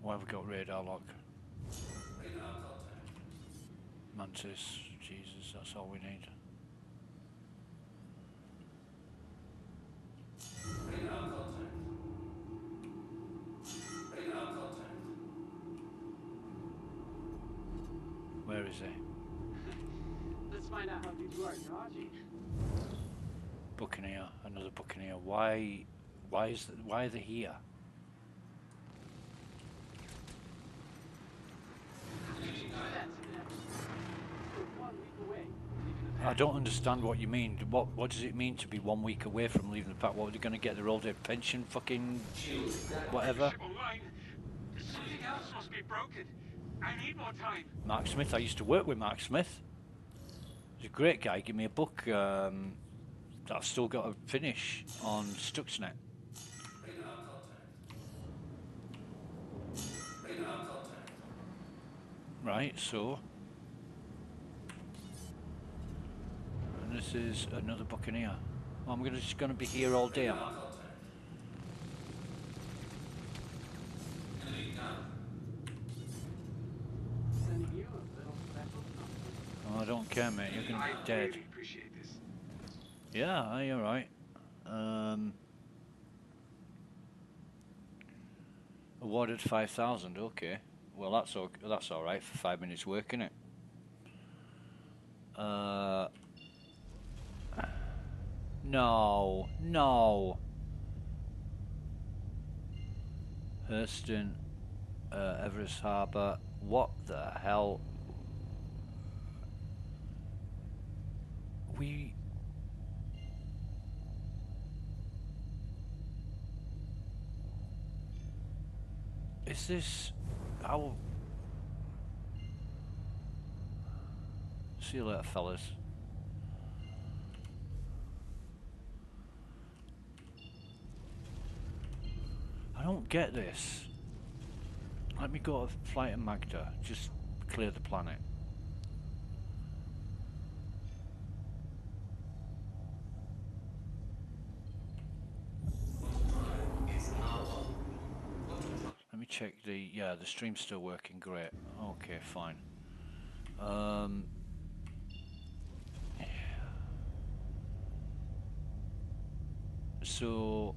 Why have we got radar lock? Mantis, Jesus, that's all we need. Where is he? Let's find out how good you are at dodging. Buccaneer, another Buccaneer. Why are they here? I don't understand what you mean. What does it mean to be 1 week away from leaving the pack? What are they going to get their old age pension? Fucking whatever. Something else must be broken. I need more time. Mark Smith. I used to work with Mark Smith. He's a great guy. Give me a book that I've still got to finish on Stuxnet. Right, so. And this is another Buccaneer. Well, I'm just going to be here all day, am I? Oh, I don't care, mate. You're going to be dead. Really appreciate this. Yeah, you're right. Awarded 5,000. Okay. Well, that's all right for 5 minutes work, isn't it? No, no. Hurston, Everest Harbour. What the hell? Is this... How... See you later, fellas. I don't get this. Let me go to Flight and Magda. Just clear the planet. Let me check the... Yeah, the stream's still working great. Okay, fine. So...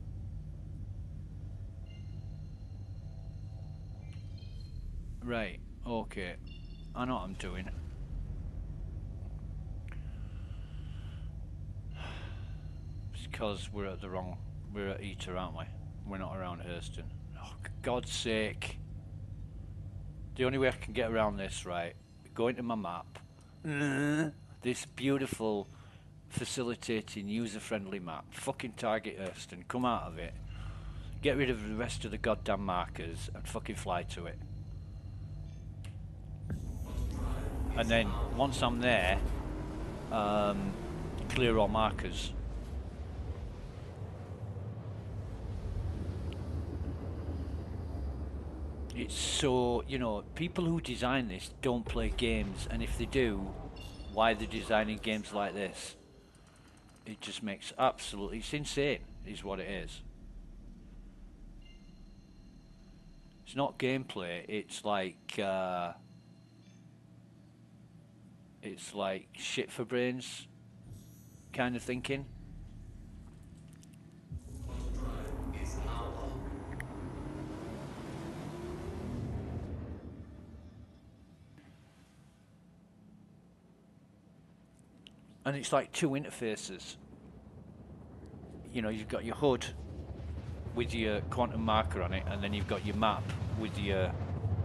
Right, okay. I know what I'm doing. It's because we're at the wrong... We're at Eater, aren't we? We're not around Hurston. Oh, for God's sake. The only way I can get around this, right, go into my map. This beautiful, facilitating, user-friendly map. Fucking target Hurston, come out of it. Get rid of the rest of the goddamn markers and fucking fly to it. And then, once I'm there, clear all markers. It's so, you know, people who design this don't play games, and if they do, why they're designing games like this? It just makes absolutely, it's insane, is what it is. It's not gameplay, it's like shit for brains kind of thinking. And it's like two interfaces. You know, you've got your HUD with your quantum marker on it, and then you've got your map with your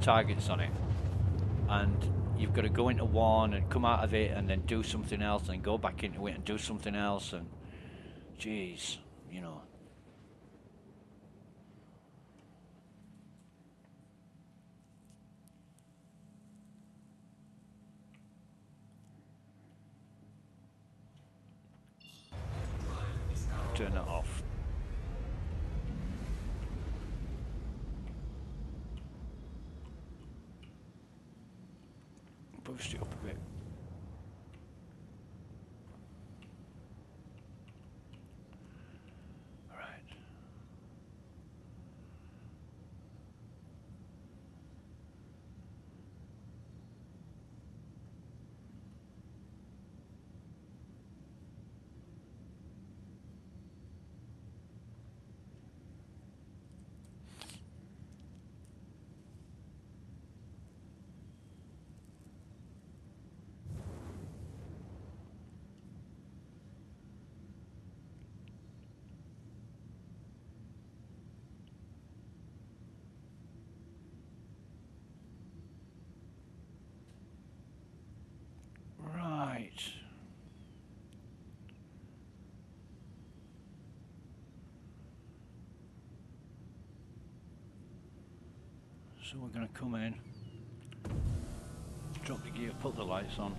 targets on it. And you've got to go into one and come out of it and then do something else and go back into it and do something else, and jeez, you know. Turn it off. Boost it up a bit. Right. Right. So we're going to come in, drop the gear, put the lights on.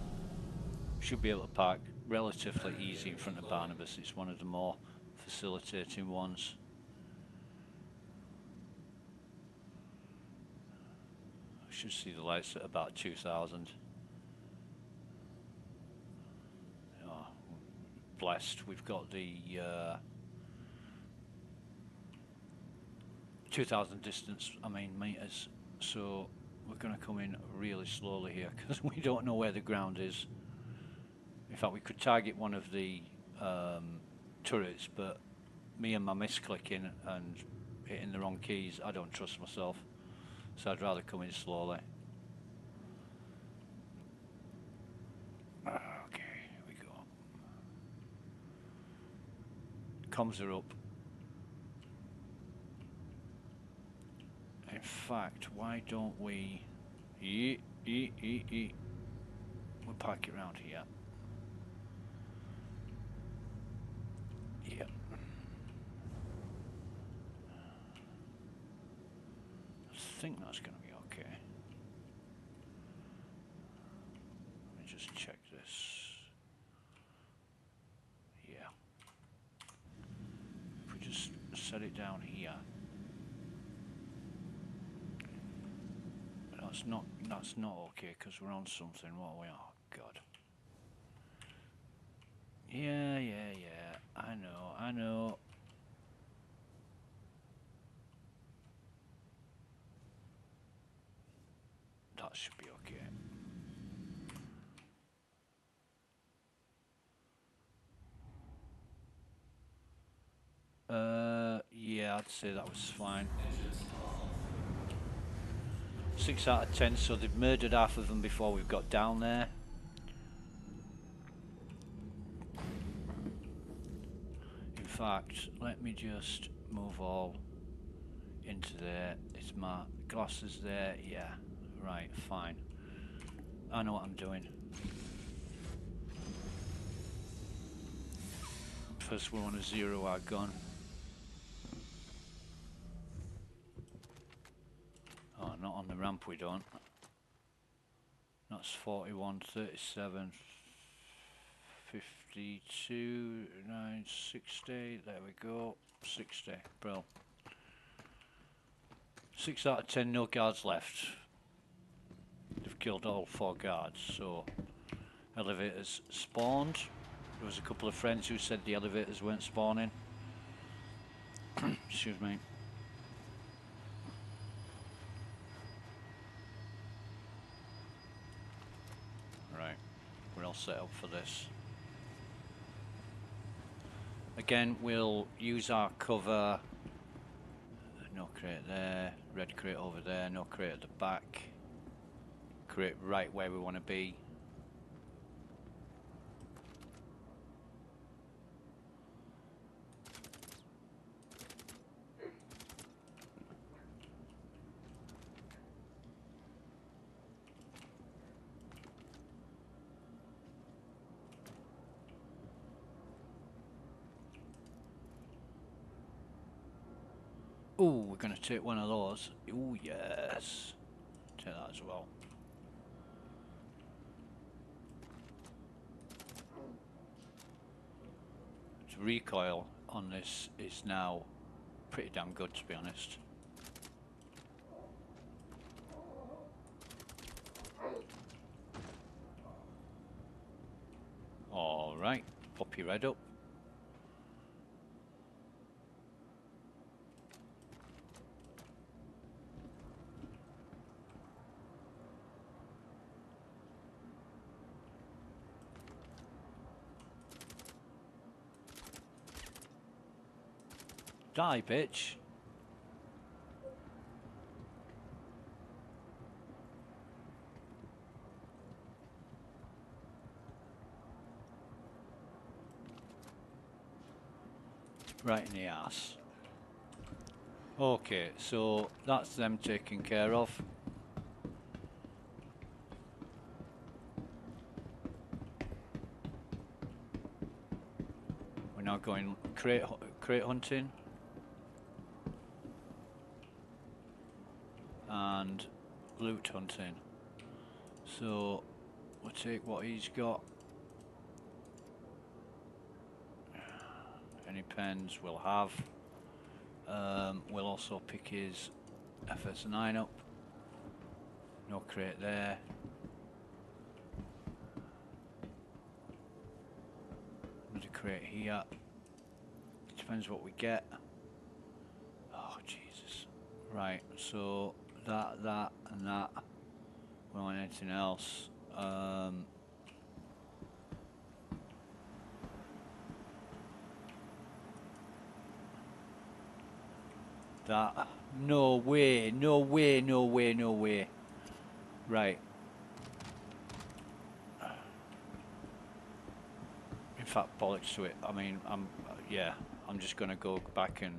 Should be able to park relatively easy in front of Barnabas. It's one of the more facilitating ones. Should see the lights at about 2,000. Oh, blessed. We've got the 2,000 distance, I mean meters. So we're going to come in really slowly here because we don't know where the ground is. In fact, we could target one of the turrets, but me and my misclicking and hitting the wrong keys, I don't trust myself. So I'd rather come in slowly. Okay, here we go. Comms are up. In fact, why don't we... We'll park it around here. Yep. I think that's going to be okay. Let me just check this. Yeah. If we just set it down here. That's not okay because we're on something. What are we? Oh God. Yeah. I know. That should be okay. Yeah, I'd say that was fine. 6 out of 10, so they've murdered half of them before we've got down there. In fact, let me just move all into there. It's my glasses there. Yeah, right, fine. I know what I'm doing. First we want to zero our gun. Oh, not on the ramp we don't. That's 41, 37, 52, 9, 60. There we go. 60. Bro. 6 out of 10, no guards left. They've killed all 4 guards, so elevators spawned. There was a couple of friends who said the elevators weren't spawning. Excuse me. Right, we're all set up for this. Again, we'll use our cover. No crate there, red crate over there, no crate at the back. Crate right where we want to be. Oh, we're going to take one of those. Oh, yes. Take that as well. The recoil on this is now pretty damn good, to be honest. Alright, pop your head up. Die, bitch. Right in the ass. Okay, so that's them taken care of. We're now going crate hunting. And loot hunting. So we'll take what he's got. Any pens we'll have. We'll also pick his FS9 up. No crate there. Another crate here. Depends what we get. Oh Jesus. Right, so that and that. We don't want anything else. That. No way, no way, no way, no way. Right. In fact, bollocks to it. I mean, yeah, I'm just going to go back and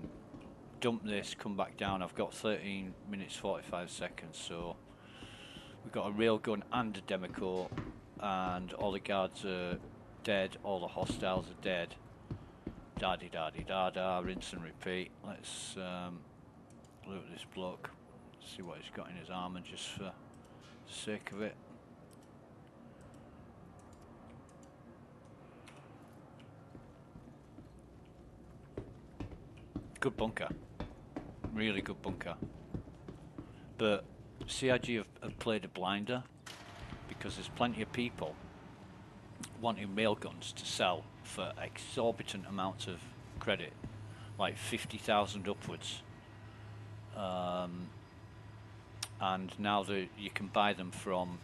dump this, come back down. I've got 13 minutes 45 seconds, so we've got a railgun and a Demico, and all the guards are dead, all the hostiles are dead. Da-di-da-di-da-da, rinse and repeat. Let's loot this bloke, see what he's got in his armour just for the sake of it. Good bunker. Really good bunker. But CIG have played a blinder because there's plenty of people wanting railguns to sell for exorbitant amounts of credit, like 50,000 upwards. And now that you can buy them from,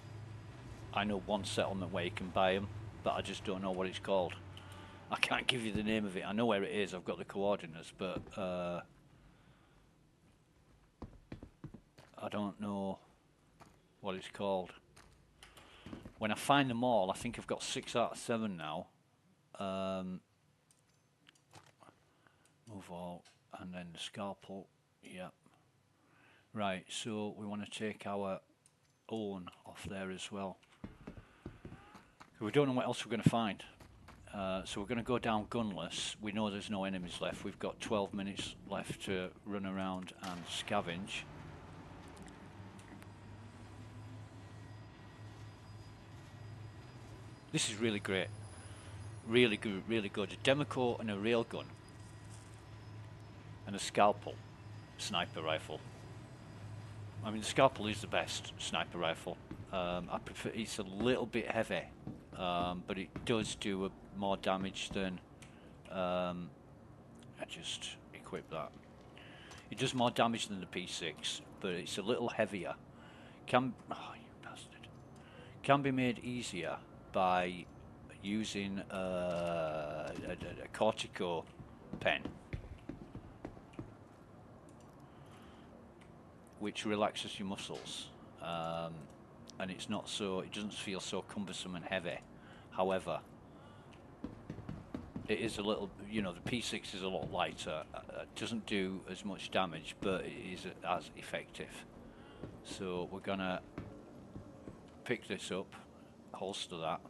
I know one settlement where you can buy them, but I just don't know what it's called. I can't give you the name of it. I know where it is. I've got the coordinates, but I don't know what it's called. When I find them all, I think I've got 6 out of 7 now. Move all, and then the scalpel. Yep. Right, so we want to take our own off there as well. We don't know what else we're going to find. So we're going to go down gunless. We know there's no enemies left. We've got 12 minutes left to run around and scavenge. This is really great. Really good, really good. A Demico and a railgun. And a scalpel sniper rifle. I mean, the scalpel is the best sniper rifle. I prefer, it's a little bit heavy, but it does do more damage than, I just equip that. It does more damage than the P6, but it's a little heavier. Oh, you bastard. Can be made easier by using a cortico pen, which relaxes your muscles, and it's not so, it doesn't feel so cumbersome and heavy. However, it is a little, you know, the P6 is a lot lighter, doesn't do as much damage, but it is as effective. So we're gonna pick this up, holster that.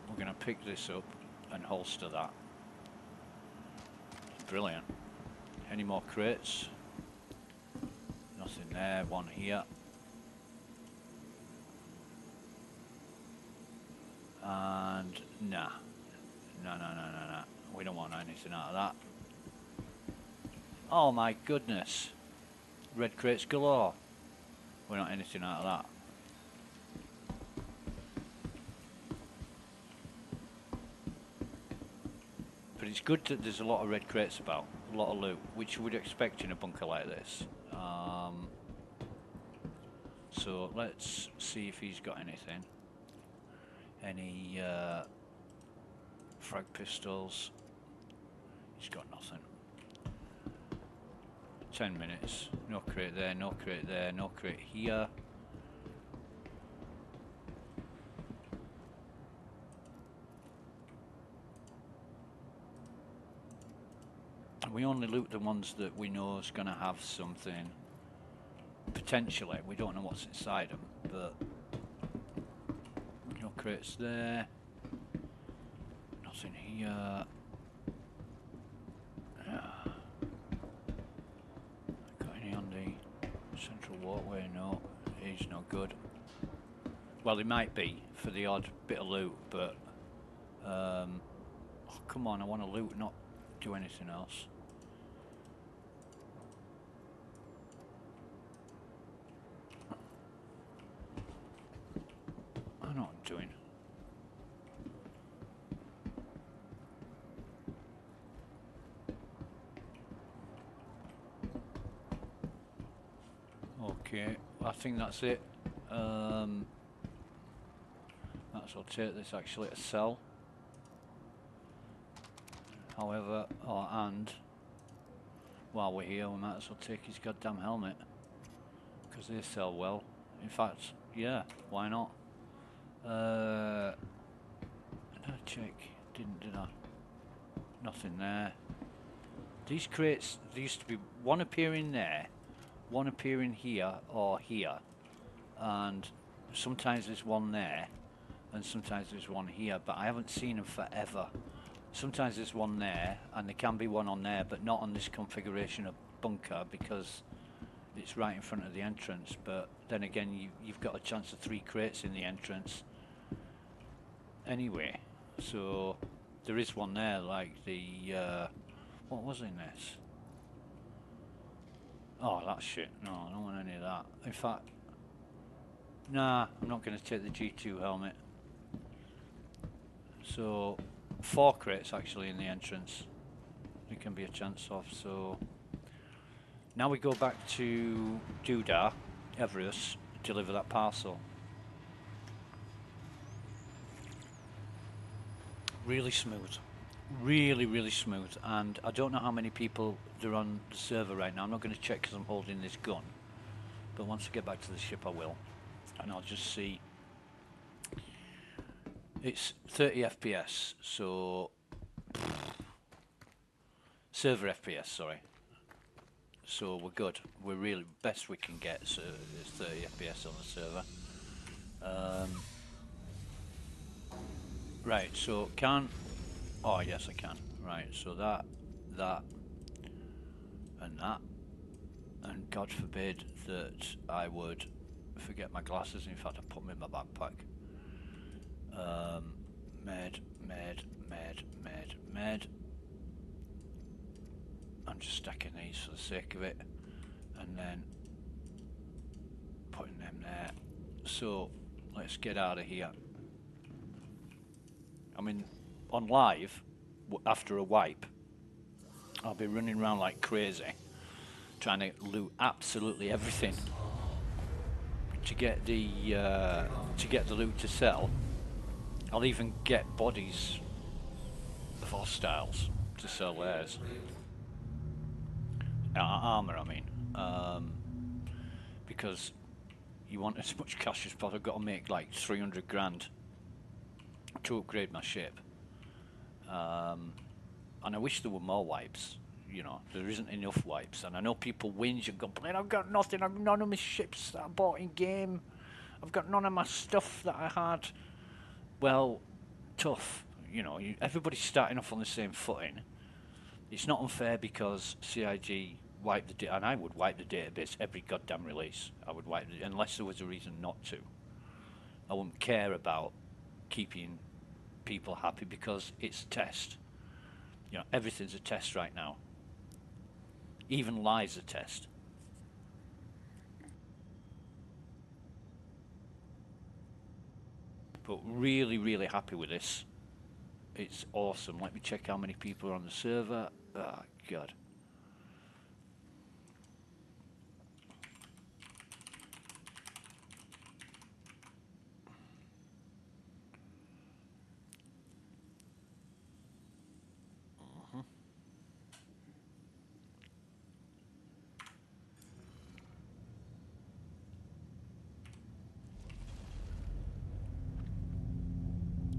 We're gonna pick this up and holster that. Brilliant. Any more crates? Nothing there, one here. And nah. No. We don't want anything out of that. Oh my goodness. Red crates galore. We don't want anything out of that. But it's good that there's a lot of red crates about. A lot of loot, which you would expect in a bunker like this. So let's see if he's got anything. Any frag pistols? He's got nothing. 10 minutes. No crate there, no crate there, no crate here. We only loot the ones that we know is going to have something, potentially. We don't know what's inside them, but no crates there, nothing here. Got any on the central walkway? No, he's no good. Well, he might be for the odd bit of loot, but oh, come on, I want to loot, not do anything else. I know what I'm doing. Okay, I think that's it. I'll take this actually to sell. However, and while we're here, we might as well take his goddamn helmet, because they sell well. In fact, yeah, why not? Did I check? Didn't, did I? Nothing there. These crates, there used to be one appearing there, one appearing here or here, and sometimes there's one there, and sometimes there's one here, but I haven't seen them forever. Sometimes there's one there, and there can be one on there, but not on this configuration of bunker, because it's right in front of the entrance. But then again, you've got a chance of 3 crates in the entrance anyway, so there is one there, like the what was in this? Oh, that shit. No, I don't want any of that. In fact, nah, I'm not going to take the G2 helmet. So 4 crates actually in the entrance there can be a chance of. So now we go back to Dudar, Everest, deliver that parcel. Really smooth, really smooth, and I don't know how many people there are on the server right now. I'm not going to check because I'm holding this gun, but once I get back to the ship I will, and I'll just see. It's 30 FPS, so server FPS, sorry. So we're good. We're really best we can get. So it's 30 FPS on the server. Right. So can. Oh yes, I can. Right. So that, and that, and God forbid that I would forget my glasses. In fact, I put them in my backpack. Med. I'm just stacking these for the sake of it, and then putting them there. So let's get out of here. I mean, on live, after a wipe, I'll be running around like crazy, trying to loot absolutely everything to get the loot to sell. I'll even get bodies of hostiles to sell theirs. Armor, I mean, because you want as much cash as possible. I've got to make like 300 grand to upgrade my ship, and I wish there were more wipes. You know, there isn't enough wipes, and I know people whinge and complain, I've got nothing, I've none of my ships that I bought in game, I've got none of my stuff that I had. Well, tough, you know, everybody's starting off on the same footing. It's not unfair because CIG wiped the and I would wipe the database every goddamn release. I would wipe it unless there was a reason not to. I wouldn't care about keeping people happy because it's a test. You know, everything's a test right now. Even lies a test. But really happy with this. It's awesome. Let me check how many people are on the server. Oh, God.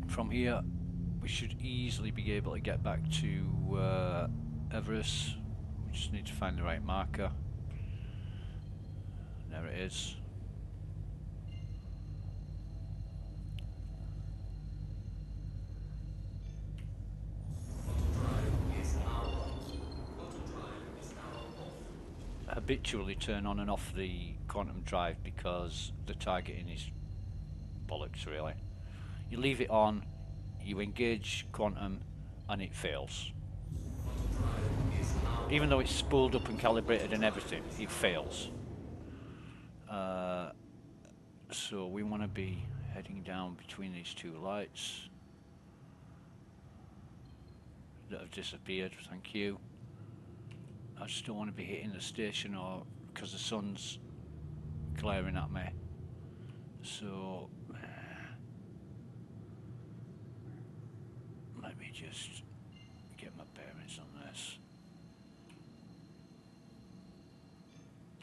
From here, we should easily be able to get back to Everest. We just need to find the right marker. There it is. Habitually turn on and off the quantum drive because the targeting is bollocks, really. You leave it on, you engage quantum, and it fails. Even though it's spooled up and calibrated and everything, it fails. So we want to be heading down between these two lights that have disappeared. Thank you. I just don't want to be hitting the station or because the sun's glaring at me. So let me just get my bearings on this.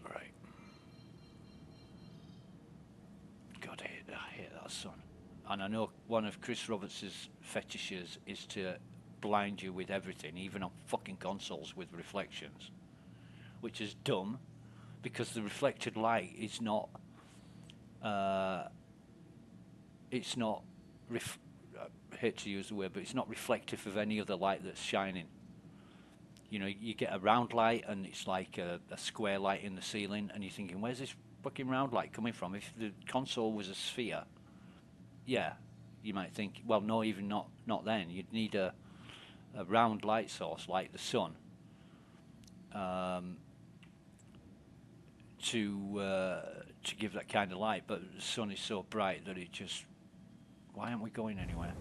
Right. God, I hate that sun. And I know one of Chris Roberts' fetishes is to blind you with everything, even on fucking consoles with reflections, which is dumb, because the reflected light is not. It's not. I hate to use the word, but it's not reflective of any other light that's shining. You know, you get a round light and it's like a square light in the ceiling, and you're thinking, where's this fucking round light coming from? If the console was a sphere, yeah, you might think, well, no, even not then. You'd need a round light source like the sun to give that kind of light. But the sun is so bright that it just. Why aren't we going anywhere?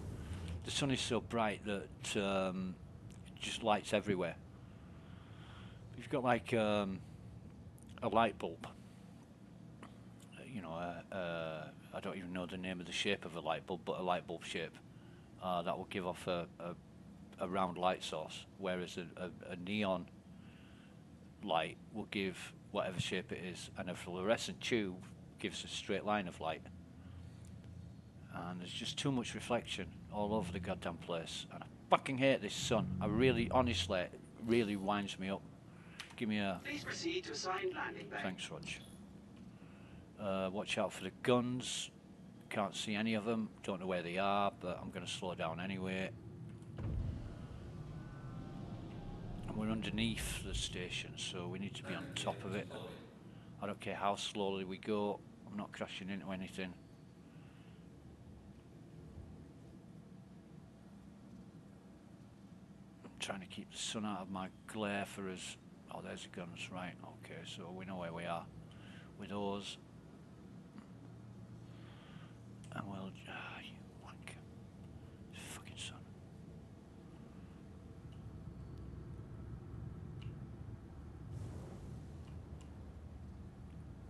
The sun is so bright that it just lights everywhere. You've got like a light bulb. You know, I don't even know the name of the shape of a light bulb, but a light bulb shape that will give off a round light source, whereas a neon light will give whatever shape it is, and a fluorescent tube gives a straight line of light. And there's just too much reflection all over the goddamn place, and I fucking hate this sun. I really, honestly, it really winds me up. Give me a. Please proceed to assigned landing bay. Thanks, Rog. Watch out for the guns. Can't see any of them. Don't know where they are, but I'm going to slow down anyway. And we're underneath the station, so we need to be on top of it. I don't care how slowly we go. I'm not crashing into anything. I'm trying to keep the sun out of my glare for us. Oh, there's the guns, right. Okay, so we know where we are with those. And we'll... you wank. Fucking sun.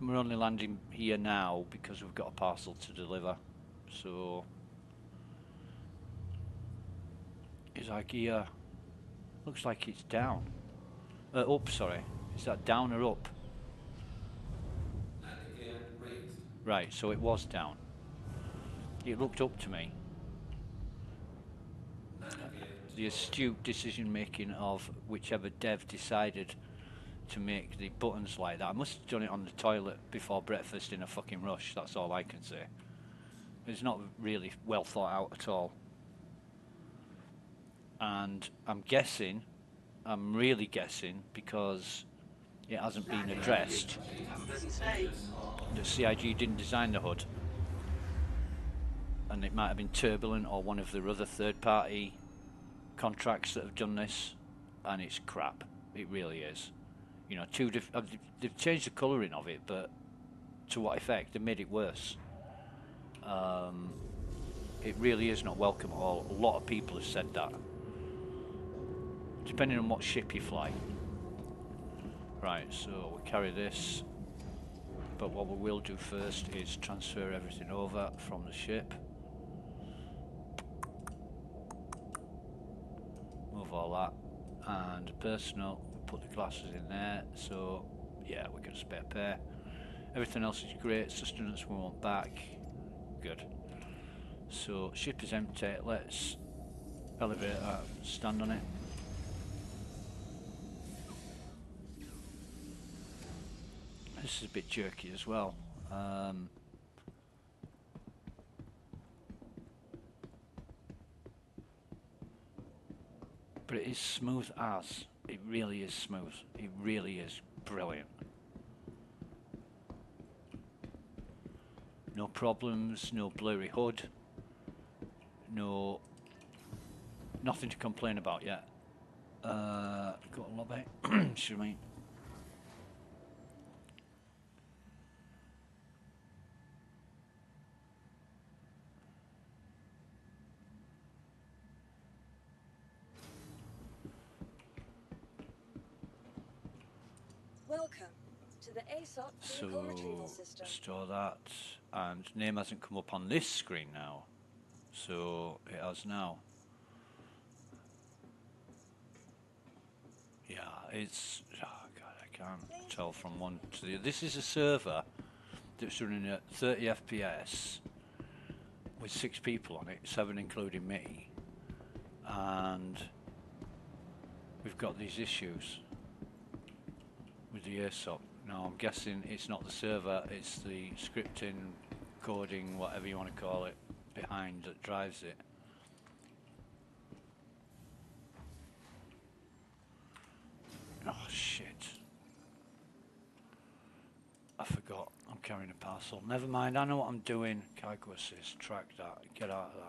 We're only landing here now because we've got a parcel to deliver. So... it's like here... looks like it's down. Up, sorry. Is that down or up? Landing gear raised. Right, so it was down. It looked up to me. Landing gear The astute decision making of whichever dev decided to make the buttons like that. I must have done it on the toilet before breakfast in a fucking rush, that's all I can say. It's not really well thought out at all. And I'm guessing, I'm really guessing, because it hasn't been addressed, Have a pleasant stay. that CIG didn't design the HUD. And it might have been Turbulent or one of their other third-party contracts that have done this, and it's crap. It really is. You know, they've changed the colouring of it, but to what effect? They made it worse. It really is not welcome at all. A lot of people have said that. Depending on what ship you fly. Right, so we carry this. But what we will do first is transfer everything over from the ship. Move all that. And personal, put the glasses in there. So, yeah, we got a spare pair. Everything else is great. Sustenance we want back. Good. So, ship is empty. Let's elevate that, stand on it. This is a bit jerky as well. But it is smooth as. It really is smooth. It really is brilliant. No problems, no blurry HUD, nothing to complain about yet. Got a lobby. Excuse me. Welcome to the ASOC vehicle retrieval So system. store that, and name hasn't come up on this screen now, so it has now. it's, oh god, I can't tell from one to the other. This is a server that's running at 30 FPS with 6 people on it, 7 including me, and we've got these issues with the ASOP. Now I'm guessing it's not the server, it's the scripting, coding, whatever you want to call it, behind that drives it. Oh shit. I forgot. I'm carrying a parcel. Never mind, I know what I'm doing. Kaiko assist, track that, get out of that.